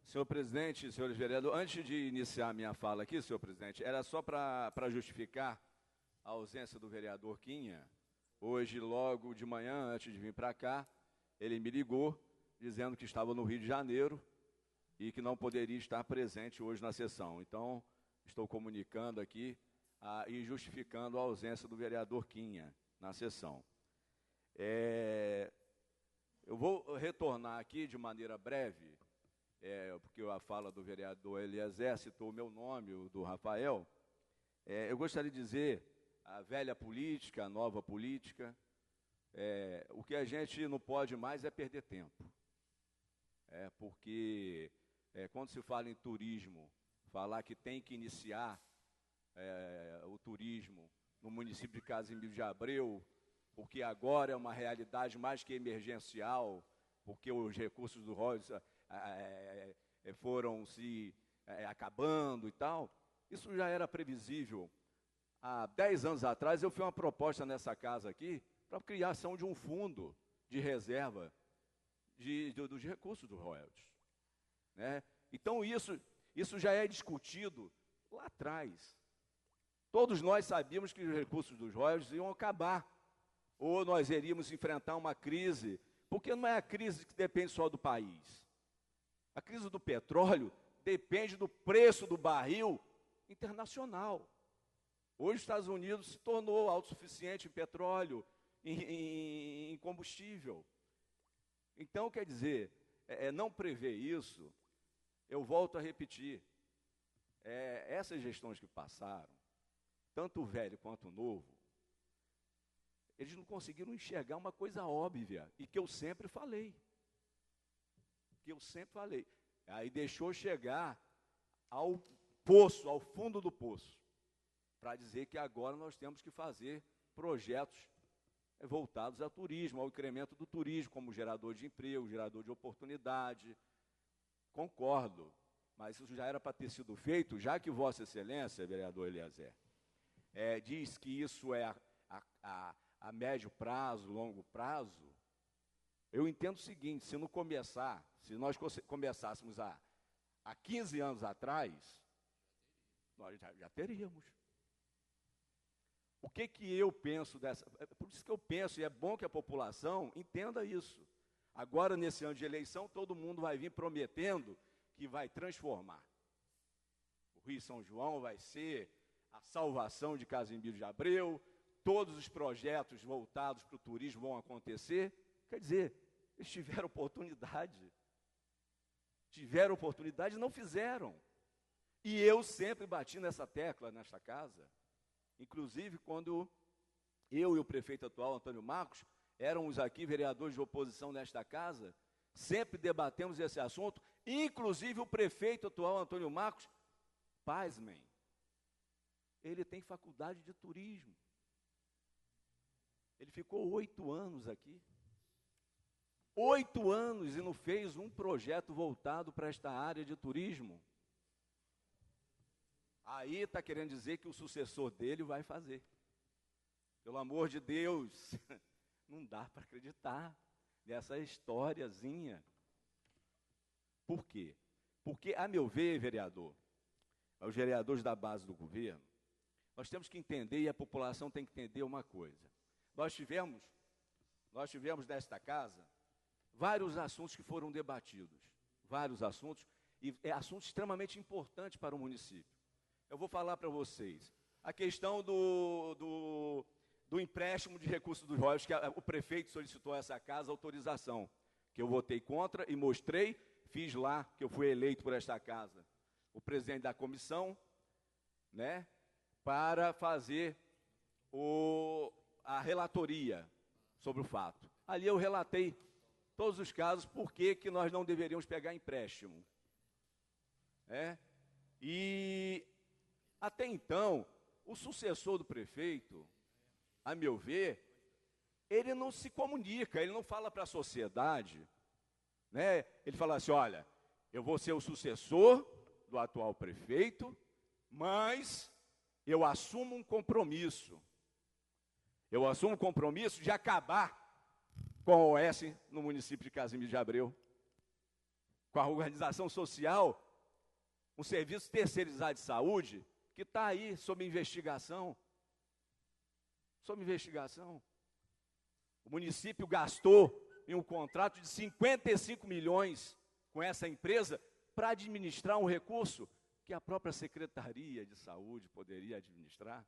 Senhor presidente, senhores vereadores, antes de iniciar a minha fala aqui, senhor presidente, era só para justificar a ausência do vereador Quinha. Hoje, logo de manhã, antes de vir para cá, ele me ligou, dizendo que estava no Rio de Janeiro e que não poderia estar presente hoje na sessão. Então, estou comunicando aqui e justificando a ausência do vereador Quinha na sessão. Eu vou retornar aqui de maneira breve, porque a fala do vereador Eliezer citou o meu nome, o do Rafael. Eu gostaria de dizer, a velha política, a nova política, o que a gente não pode mais é perder tempo. Porque quando se fala em turismo, falar que tem que iniciar o turismo no município de Casimiro de Abreu, porque agora é uma realidade mais que emergencial, porque os recursos do royalties foram se acabando e tal. Isso já era previsível. Há 10 anos atrás, eu fiz uma proposta nessa casa aqui para a criação de um fundo de reserva dos recursos do royalties, né? Então, isso já é discutido lá atrás. Todos nós sabíamos que os recursos dos royalties iam acabar, ou nós iríamos enfrentar uma crise, porque não é a crise que depende só do país. A crise do petróleo depende do preço do barril internacional. Hoje, os Estados Unidos se tornou autossuficiente em petróleo, em combustível. Então, quer dizer, não prever isso, eu volto a repetir, essas gestões que passaram, tanto o velho quanto o novo, eles não conseguiram enxergar uma coisa óbvia, e que eu sempre falei. Aí deixou chegar ao poço, ao fundo do poço, para dizer que agora nós temos que fazer projetos voltados ao turismo, ao incremento do turismo, como gerador de emprego, gerador de oportunidade. Concordo, mas isso já era para ter sido feito, já que Vossa Excelência, vereador Eliezer, diz que isso é a médio prazo, longo prazo. Eu entendo o seguinte: se nós começássemos há 15 anos atrás, nós já teríamos. O que eu penso dessa? Por isso que eu penso, e é bom que a população entenda isso. Agora, nesse ano de eleição, todo mundo vai vir prometendo que vai transformar. O Rio São João vai ser a salvação de Casimiro de Abreu, todos os projetos voltados para o turismo vão acontecer. Quer dizer, eles tiveram oportunidade e não fizeram. E eu sempre bati nessa tecla, nesta casa. Inclusive, quando eu e o prefeito atual, Antônio Marcos, éramos aqui vereadores de oposição nesta casa, sempre debatemos esse assunto, inclusive o prefeito atual, Antônio Marcos, pasmem, ele tem faculdade de turismo. Ele ficou 8 anos aqui. 8 anos e não fez um projeto voltado para esta área de turismo. Aí está querendo dizer que o sucessor dele vai fazer. Pelo amor de Deus, não dá para acreditar nessa historiazinha. Por quê? Porque, a meu ver, vereador, os vereadores da base do governo, nós temos que entender, e a população tem que entender uma coisa. Nós tivemos nesta casa vários assuntos que foram debatidos, vários assuntos, e assuntos extremamente importantes para o município. Eu vou falar para vocês a questão do empréstimo de recursos dos royalties, que o prefeito solicitou a essa casa autorização, que eu votei contra e mostrei, fiz lá, que eu fui eleito por esta casa, o presidente da comissão, né, para fazer a relatoria sobre o fato. Ali eu relatei todos os casos, por que nós não deveríamos pegar empréstimo. E até então, o sucessor do prefeito, a meu ver, ele não se comunica, ele não fala para a sociedade, né? Ele fala assim: olha, eu vou ser o sucessor do atual prefeito, mas eu assumo um compromisso. Eu assumo um compromisso de acabar com a OS no município de Casimiro de Abreu, com a organização social, um serviço terceirizado de saúde, que está aí sob investigação. O município gastou em um contrato de 55 milhões com essa empresa para administrar um recurso que a própria Secretaria de Saúde poderia administrar.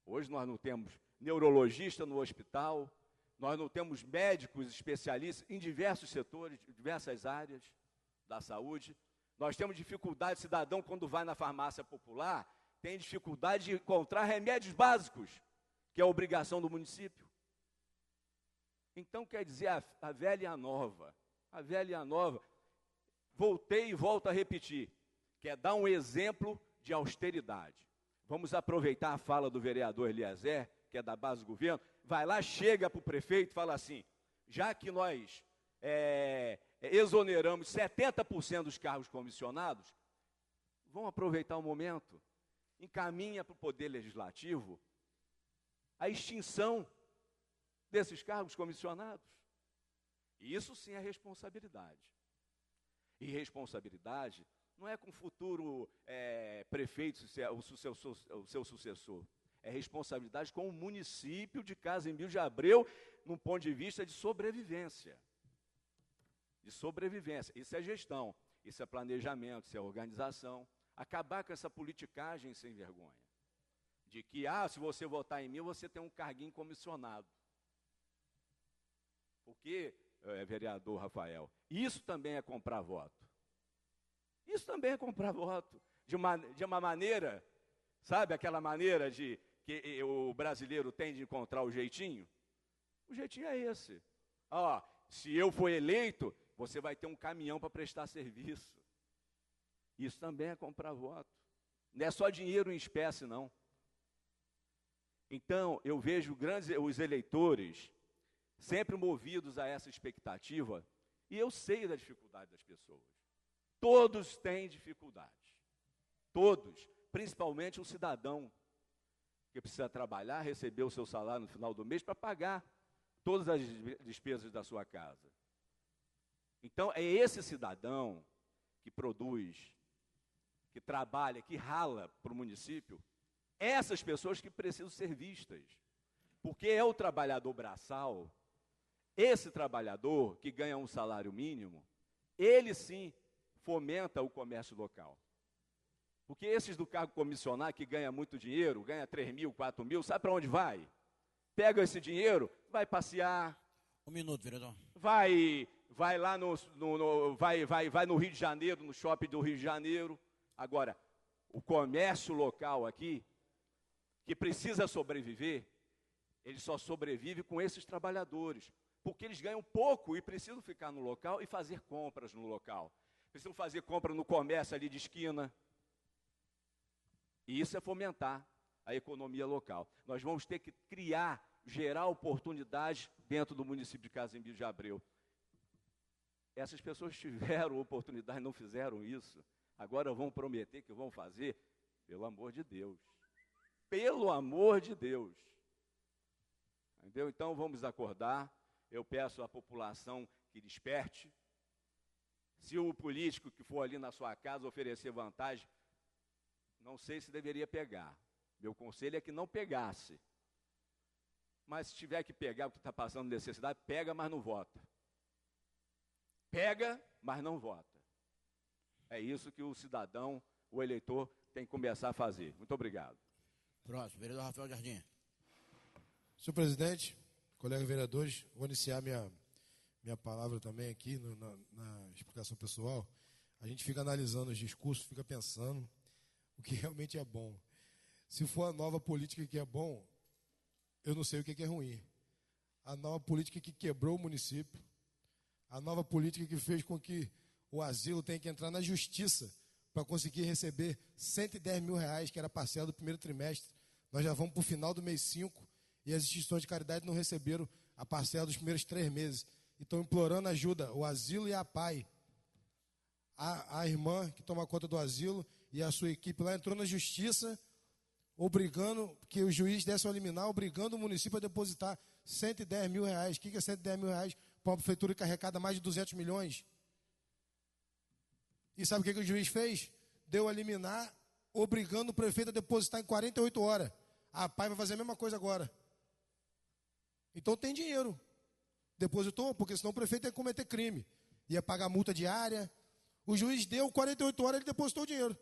Hoje nós não temos neurologista no hospital, nós não temos médicos especialistas em diversos setores, diversas áreas da saúde. Nós temos dificuldade, cidadão, quando vai na farmácia popular, tem dificuldade de encontrar remédios básicos, que é a obrigação do município. Então, quer dizer, a velha e a nova, voltei e volto a repetir, quer dar um exemplo de austeridade. Vamos aproveitar a fala do vereador Eliezer, que é da base do governo, vai lá, chega para o prefeito e fala assim: já que nós exoneramos 70% dos cargos comissionados, vão aproveitar o momento, encaminha para o Poder Legislativo a extinção desses cargos comissionados. E isso sim é responsabilidade. E responsabilidade não é com o futuro prefeito, o seu sucessor. É responsabilidade com o município de Casimiro de Abreu, num ponto de vista de sobrevivência. De sobrevivência. Isso é gestão, isso é planejamento, isso é organização. Acabar com essa politicagem sem vergonha. De que, se você votar em mim, você tem um carguinho comissionado. Porque, vereador Rafael, isso também é comprar voto. Isso também é comprar voto. De uma maneira, sabe aquela maneira de que o brasileiro tem de encontrar o jeitinho? O jeitinho é esse. Se eu for eleito, você vai ter um caminhão para prestar serviço. Isso também é comprar voto. Não é só dinheiro em espécie, não. Então, eu vejo os eleitores sempre movidos a essa expectativa, e eu sei da dificuldade das pessoas. Todos têm dificuldade. Todos, principalmente o cidadão, que precisa trabalhar, receber o seu salário no final do mês para pagar todas as despesas da sua casa. Então, é esse cidadão que produz, que trabalha, que rala para o município, essas pessoas que precisam ser vistas. Porque é o trabalhador braçal, esse trabalhador que ganha um salário mínimo, ele sim fomenta o comércio local. Porque esses do cargo comissionário que ganha muito dinheiro, ganha 3 mil, 4 mil, sabe para onde vai? Pega esse dinheiro, vai passear. Um minuto, vereador. Vai lá vai no Rio de Janeiro, no shopping do Rio de Janeiro. Agora, o comércio local aqui, que precisa sobreviver, ele só sobrevive com esses trabalhadores, porque eles ganham pouco e precisam ficar no local e fazer compras no local. Precisam fazer compra no comércio ali de esquina. E isso é fomentar a economia local. Nós vamos ter que gerar oportunidades dentro do município de Casimiro de Abreu. Essas pessoas tiveram oportunidade, não fizeram isso. Agora vão prometer que vão fazer, pelo amor de Deus. Pelo amor de Deus. Entendeu? Então vamos acordar. Eu peço à população que desperte. Se o político que for ali na sua casa oferecer vantagem, não sei se deveria pegar. Meu conselho é que não pegasse. Mas se tiver que pegar o que está passando necessidade, pega, mas não vota. Pega, mas não vota. É isso que o cidadão, o eleitor, tem que começar a fazer. Muito obrigado. Próximo, vereador Rafael Jardim. Senhor presidente, colegas vereadores, vou iniciar minha palavra também aqui na explicação pessoal. A gente fica analisando os discursos, fica pensando o que realmente é bom. Se for a nova política que é bom, eu não sei o que é ruim. A nova política que quebrou o município, a nova política que fez com que o asilo tenha que entrar na justiça para conseguir receber R$110 mil, que era a parcela do primeiro trimestre. Nós já vamos para o final do mês 5 e as instituições de caridade não receberam a parcela dos primeiros 3 meses. E estão implorando ajuda, o asilo e a PAI. A irmã que toma conta do asilo e a sua equipe lá entrou na justiça, obrigando que o juiz desse uma liminar, obrigando o município a depositar R$110 mil. O que é R$110 mil para uma prefeitura que arrecada mais de 200 milhões? E sabe o que o juiz fez? Deu a liminar, obrigando o prefeito a depositar em 48 horas. A PAI vai fazer a mesma coisa agora. Então tem dinheiro. Depositou, porque senão o prefeito ia cometer crime. Ia pagar multa diária. O juiz deu 48 horas, ele depositou o dinheiro.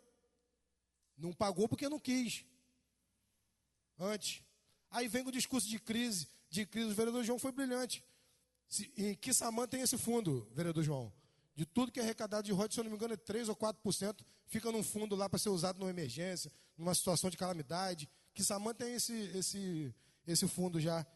Não pagou porque não quis. Antes. Aí vem o discurso de crise. O vereador João foi brilhante. Em Quissamã tem esse fundo, vereador João. De tudo que é arrecadado de royalties, se eu não me engano, é 3 ou 4%, fica num fundo lá para ser usado numa emergência, numa situação de calamidade. Quissamã tem esse fundo já.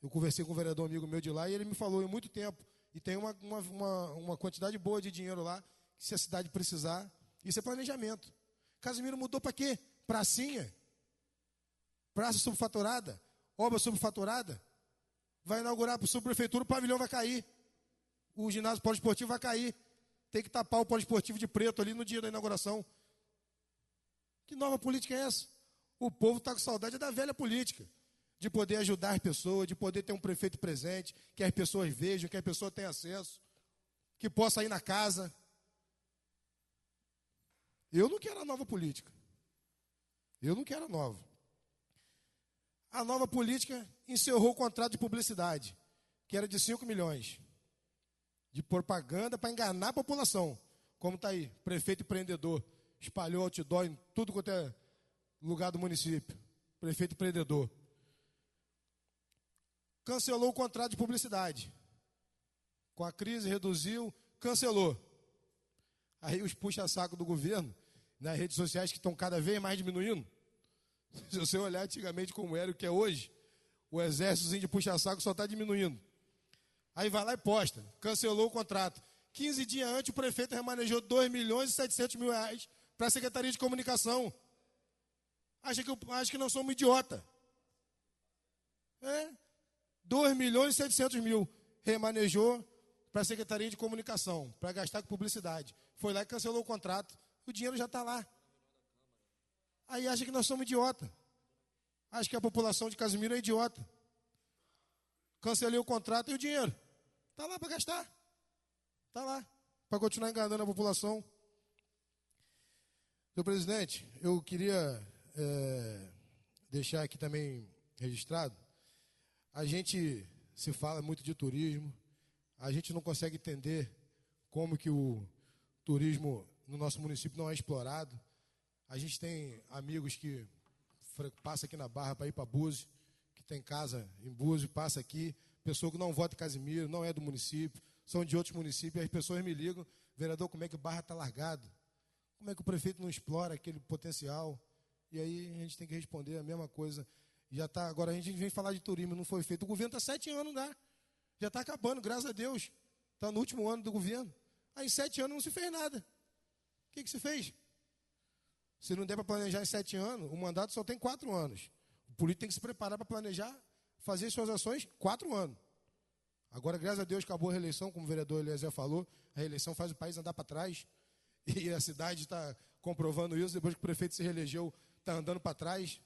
Eu conversei com um vereador amigo meu de lá e ele me falou em muito tempo. E tem uma quantidade boa de dinheiro lá, que se a cidade precisar, isso é planejamento. Casimiro mudou para quê? Pracinha? Praça subfaturada? Obra subfaturada? Vai inaugurar para a subprefeitura, o pavilhão vai cair. O ginásio poliesportivo vai cair. Tem que tapar o poliesportivo de preto ali no dia da inauguração. Que nova política é essa? O povo está com saudade da velha política. De poder ajudar as pessoas, de poder ter um prefeito presente, que as pessoas vejam, que as pessoas tenham acesso, que possa ir na casa. Eu não quero a nova política. Eu não quero a nova. A nova política encerrou o contrato de publicidade, que era de 5 milhões. De propaganda para enganar a população. Como está aí, prefeito empreendedor, espalhou outdoor em tudo quanto é lugar do município. Prefeito empreendedor. Cancelou o contrato de publicidade. Com a crise, reduziu, cancelou. Aí os puxa-saco do governo, nas redes sociais que estão cada vez mais diminuindo. Se você olhar antigamente como era o que é hoje, o exércitozinho de puxa-saco só está diminuindo. Aí vai lá e posta, cancelou o contrato. 15 dias antes, o prefeito remanejou 2 milhões e 700 mil reais para a Secretaria de Comunicação. Acha que nós somos idiota. 2 milhões e 700 mil remanejou para a Secretaria de Comunicação, para gastar com publicidade. Foi lá e cancelou o contrato. O dinheiro já está lá. Aí acha que nós somos idiota. Acha que a população de Casimiro é idiota. Cancelei o contrato e o dinheiro. Está lá para gastar. Está lá. Para continuar enganando a população. Senhor presidente, eu queria deixar aqui também registrado. A gente se fala muito de turismo. A gente não consegue entender como que o turismo no nosso município não é explorado. A gente tem amigos que passam aqui na Barra para ir para Búzios, que tem casa em Búzios, passa aqui. Pessoa que não vota em Casimiro, não é do município, são de outros municípios. E as pessoas me ligam, vereador, como é que o Barra está largado? Como é que o prefeito não explora aquele potencial? E aí a gente tem que responder a mesma coisa. Já tá, agora a gente vem falar de turismo, não foi feito. O governo está 7 anos lá. Já está acabando, graças a Deus. Está no último ano do governo. Aí em 7 anos não se fez nada. O que se fez? Se não der para planejar em 7 anos, o mandato só tem 4 anos. O político tem que se preparar para planejar, fazer suas ações 4 anos. Agora, graças a Deus, acabou a reeleição, como o vereador Eliezer falou. A reeleição faz o país andar para trás. E a cidade está comprovando isso. Depois que o prefeito se reelegeu, está andando para trás.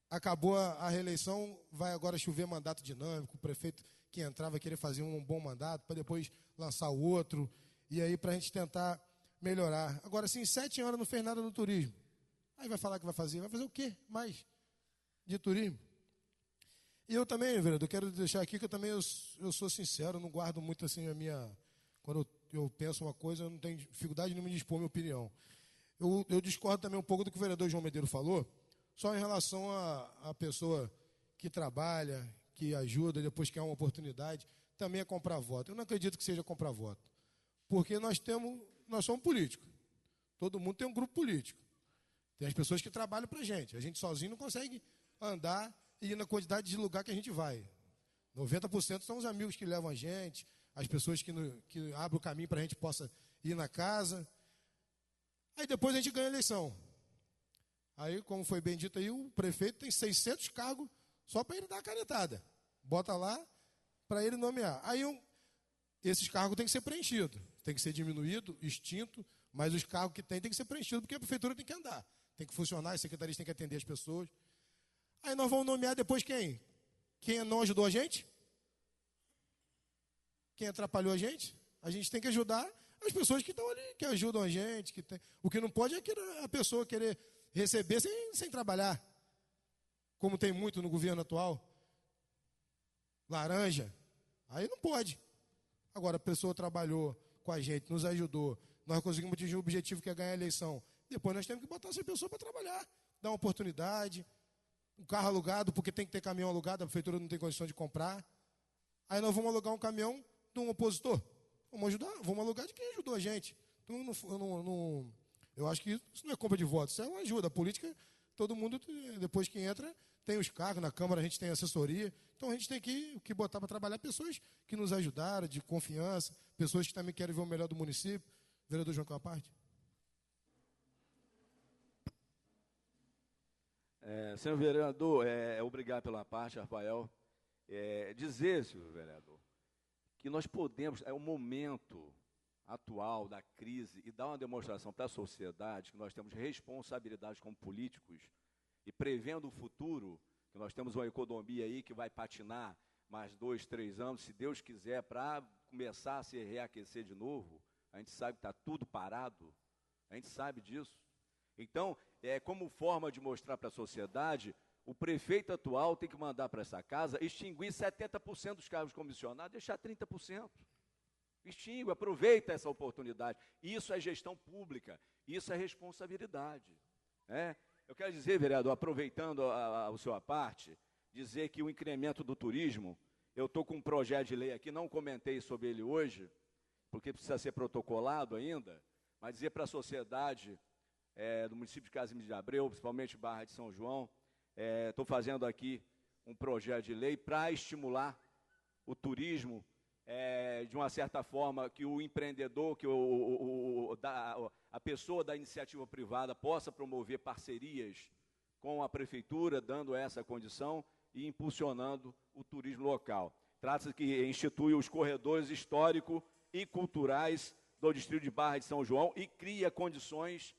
Acabou a reeleição, vai agora chover mandato dinâmico. O prefeito que entrar vai querer fazer um bom mandato, para depois lançar o outro. E aí, para a gente tentar melhorar. Agora, se em 7 anos não fez nada no turismo, aí vai falar que vai fazer o quê mais de turismo? E eu também, vereador, quero deixar aqui que eu também eu sou sincero, não guardo muito assim a minha... Quando eu penso uma coisa, eu não tenho dificuldade nenhuma de expor minha opinião. Eu discordo também um pouco do que o vereador João Medeiros falou, só em relação à pessoa que trabalha, que ajuda, depois que há uma oportunidade, também é comprar voto. Eu não acredito que seja comprar voto, porque nós somos políticos. Todo mundo tem um grupo político. Tem as pessoas que trabalham para a gente sozinho não consegue andar e ir na quantidade de lugar que a gente vai. 90% são os amigos que levam a gente, as pessoas que abrem o caminho para a gente possa ir na casa. Aí depois a gente ganha a eleição. Aí, como foi bem dito aí, o prefeito tem 600 cargos só para ele dar a canetada. Bota lá para ele nomear. Aí esses cargos têm que ser preenchidos. Tem que ser diminuído, extinto, mas os cargos que tem que ser preenchidos, porque a prefeitura tem que andar. Tem que funcionar, as secretarias têm que atender as pessoas. Aí nós vamos nomear depois quem? Quem não ajudou a gente? Quem atrapalhou a gente? A gente tem que ajudar as pessoas que estão ali, que ajudam a gente. O que não pode é a pessoa querer receber sem trabalhar. Como tem muito no governo atual. Laranja. Aí não pode. Agora a pessoa trabalhou com a gente, nos ajudou. Nós conseguimos atingir o objetivo que é ganhar a eleição. Depois nós temos que botar essa pessoa para trabalhar. Dar uma oportunidade. Um carro alugado, porque tem que ter caminhão alugado, a prefeitura não tem condição de comprar. Aí nós vamos alugar um caminhão de um opositor. Vamos ajudar, vamos alugar de quem ajudou a gente. Então, eu acho que isso não é compra de votos, isso é uma ajuda. A política, todo mundo, depois que entra, tem os cargos, na Câmara a gente tem assessoria. Então a gente tem que botar para trabalhar pessoas que nos ajudaram, de confiança, pessoas que também querem ver o melhor do município. Vereador João, com a parte. Senhor vereador, obrigado pela parte, Rafael. Dizer, senhor vereador, que nós podemos, o momento atual da crise, e dar uma demonstração para a sociedade que nós temos responsabilidade como políticos, e prevendo o futuro, que nós temos uma economia aí que vai patinar mais 2, 3 anos, se Deus quiser, para começar a se reaquecer de novo. A gente sabe que está tudo parado, a gente sabe disso. Então, como forma de mostrar para a sociedade, o prefeito atual tem que mandar para essa casa extinguir 70% dos cargos comissionados, deixar 30%. Extingue, aproveita essa oportunidade. Isso é gestão pública, isso é responsabilidade. Eu quero dizer, vereador, aproveitando a sua parte, dizer que o incremento do turismo, eu estou com um projeto de lei aqui, não comentei sobre ele hoje, porque precisa ser protocolado ainda, mas dizer para a sociedade do município de Casimiro de Abreu, principalmente Barra de São João, estou fazendo aqui um projeto de lei para estimular o turismo, de uma certa forma, que o empreendedor, que a pessoa da iniciativa privada possa promover parcerias com a prefeitura, dando essa condição e impulsionando o turismo local. Trata-se que institui os corredores históricos e culturais do distrito de Barra de São João e cria condições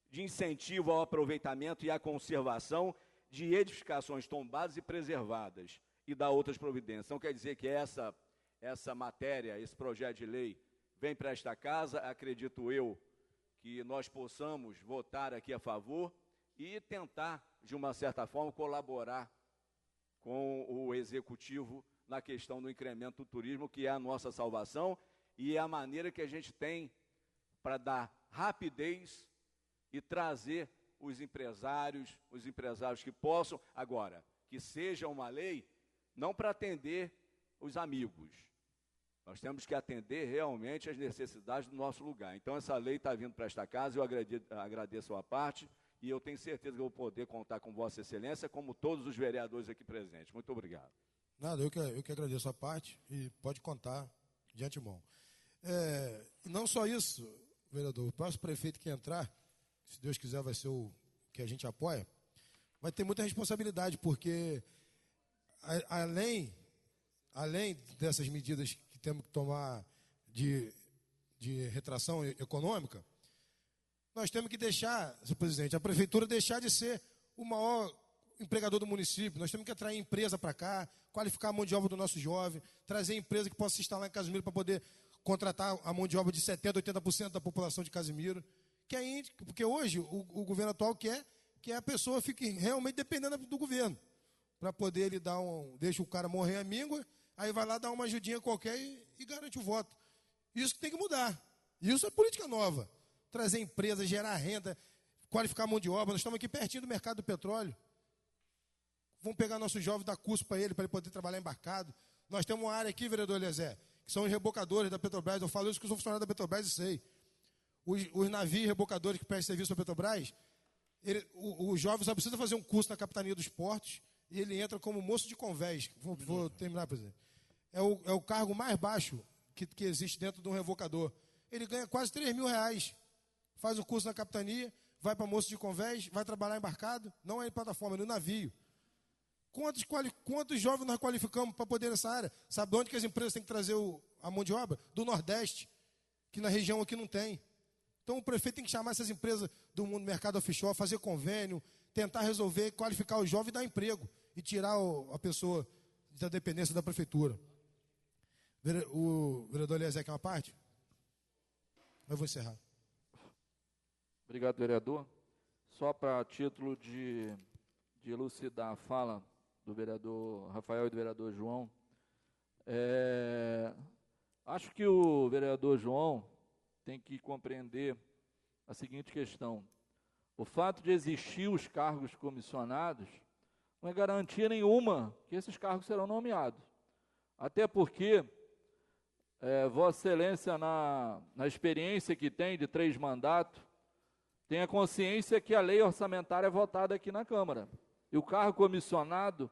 de incentivo ao aproveitamento e à conservação de edificações tombadas e preservadas e dá outras providências. Então, quer dizer que essa matéria, esse projeto de lei, vem para esta casa, acredito eu, que nós possamos votar aqui a favor e tentar, de uma certa forma, colaborar com o Executivo na questão do incremento do turismo, que é a nossa salvação e é a maneira que a gente tem para dar rapidez e trazer os empresários que possam, agora, que seja uma lei não para atender os amigos. Nós temos que atender realmente as necessidades do nosso lugar. Então, essa lei está vindo para esta casa, eu agradeço a parte, e eu tenho certeza que eu vou poder contar com Vossa Excelência, como todos os vereadores aqui presentes. Muito obrigado. Nada, eu que agradeço a parte, e pode contar de antemão. E não só isso, vereador, o próximo prefeito que entrar, se Deus quiser vai ser o que a gente apoia, vai ter muita responsabilidade, porque além dessas medidas que temos que tomar de retração econômica, nós temos que deixar, senhor presidente, a prefeitura deixar de ser o maior empregador do município. Nós temos que atrair empresa para cá, qualificar a mão de obra do nosso jovem, trazer empresa que possa se instalar em Casimiro para poder contratar a mão de obra de 70%, 80% da população de Casimiro. Porque hoje o governo atual quer que a pessoa fique realmente dependendo do governo, para poder ele deixa o cara morrer a míngua, aí vai lá dar uma ajudinha qualquer e garante o voto. Isso que tem que mudar. Isso é política nova. Trazer empresa, gerar renda, qualificar a mão de obra. Nós estamos aqui pertinho do mercado do petróleo. Vamos pegar nosso jovem, dar curso para ele poder trabalhar embarcado. Nós temos uma área aqui, vereador Eliezer, que são os rebocadores da Petrobras. Eu falo isso que eu sou funcionário da Petrobras e sei. Os navios rebocadores que prestam serviço para a Petrobras, o jovem só precisa fazer um curso na Capitania dos Portos e ele entra como moço de convés. Vou terminar, presidente. É o cargo mais baixo que existe dentro de um revocador. Ele ganha quase R$3.000. Faz o curso na Capitania, vai para moço de convés, vai trabalhar embarcado, não é em plataforma, é no navio. Quantos jovens nós qualificamos para poder nessa área? Sabe de onde que as empresas têm que trazer a mão de obra? Do Nordeste, que na região aqui não tem. Então o prefeito tem que chamar essas empresas do mundo mercado offshore, fazer convênio, tentar resolver, qualificar o jovem e dar emprego. E tirar a pessoa da dependência da prefeitura. O vereador Eliezer quer uma parte? Eu vou encerrar. Obrigado, vereador. Só para título de elucidar a fala do vereador Rafael e do vereador João, acho que o vereador João tem que compreender a seguinte questão. O fato de existir os cargos comissionados não é garantia nenhuma que esses cargos serão nomeados. Até porque Vossa Excelência, na experiência que tem de 3 mandatos, tem a consciência que a lei orçamentária é votada aqui na Câmara. E o cargo comissionado,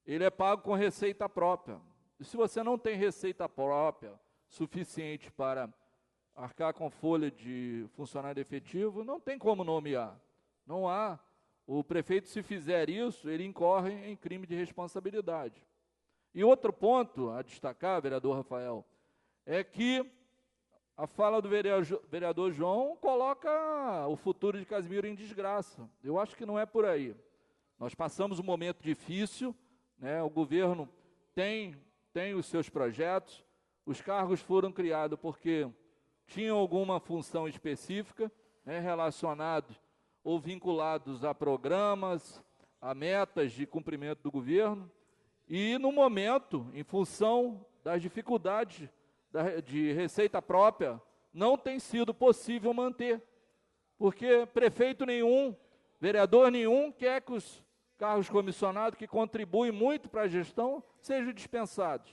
ele é pago com receita própria. E se você não tem receita própria suficiente para arcar com folha de funcionário efetivo, não tem como nomear. Não há o prefeito, se fizer isso, ele incorre em crime de responsabilidade. E outro ponto a destacar, vereador Rafael, é que a fala do vereador João coloca o futuro de Casimiro em desgraça. Eu acho que não é por aí. Nós passamos um momento difícil, né? O governo tem os seus projetos, os cargos foram criados porque tinham alguma função específica, né, relacionados ou vinculados a programas, a metas de cumprimento do governo, e no momento, em função das dificuldades de receita própria, não tem sido possível manter, porque prefeito nenhum, vereador nenhum quer que os cargos comissionados, que contribuem muito para a gestão, sejam dispensados.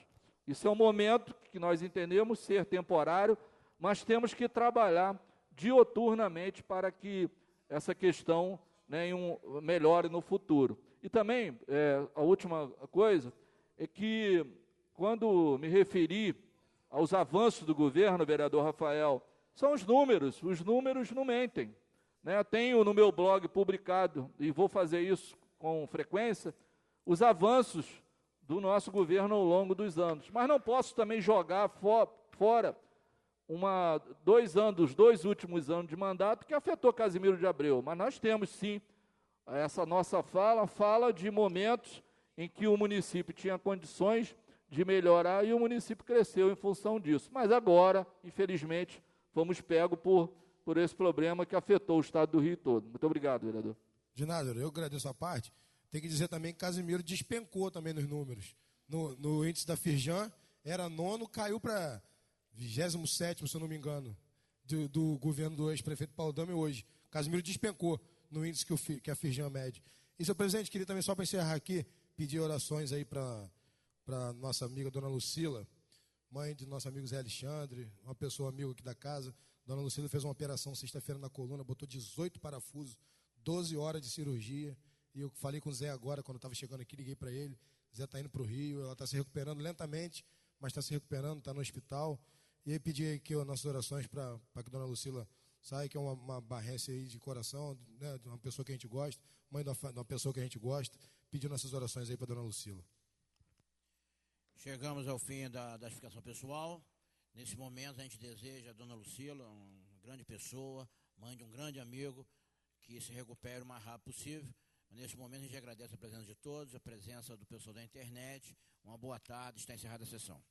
Isso é um momento que nós entendemos ser temporário, mas temos que trabalhar dioturnamente para que essa questão, né, melhore no futuro. E também, a última coisa, é que quando me referi aos avanços do governo, vereador Rafael, são os números não mentem. Né? Tenho no meu blog publicado, e vou fazer isso com frequência, os avanços do nosso governo ao longo dos anos. Mas não posso também jogar fora os 2 últimos anos de mandato que afetou Casimiro de Abreu. Mas nós temos, sim, essa nossa fala de momentos em que o município tinha condições de melhorar e o município cresceu em função disso. Mas agora, infelizmente, fomos pegos por esse problema que afetou o estado do Rio todo. Muito obrigado, vereador. De nada, eu agradeço a parte. Tem que dizer também que Casimiro despencou também nos números. No índice da Firjan, era 9º, caiu para 27º, se eu não me engano, do governo do ex-prefeito Paulo Dame hoje. Casimiro despencou no índice que a Firjan mede. E, senhor presidente, queria também, só para encerrar aqui, pedir orações aí para nossa amiga Dona Lucila, mãe de nosso amigo Zé Alexandre, uma pessoa amiga aqui da casa. Dona Lucila fez uma operação sexta-feira na coluna, botou 18 parafusos, 12 horas de cirurgia. E eu falei com o Zé agora, quando eu estava chegando aqui, liguei para ele. O Zé está indo para o Rio, ela está se recuperando lentamente, mas está se recuperando, está no hospital. E aí pedi aqui as nossas orações para que a Dona Lucila saia, que é uma barrense aí de coração, né, de uma pessoa que a gente gosta, mãe de uma pessoa que a gente gosta. Pedir nossas orações aí para a Dona Lucila. Chegamos ao fim da explicação pessoal. Nesse momento a gente deseja a Dona Lucila, uma grande pessoa, mãe de um grande amigo, que se recupere o mais rápido possível. Nesse momento a gente agradece a presença de todos, a presença do pessoal da internet. Uma boa tarde, está encerrada a sessão.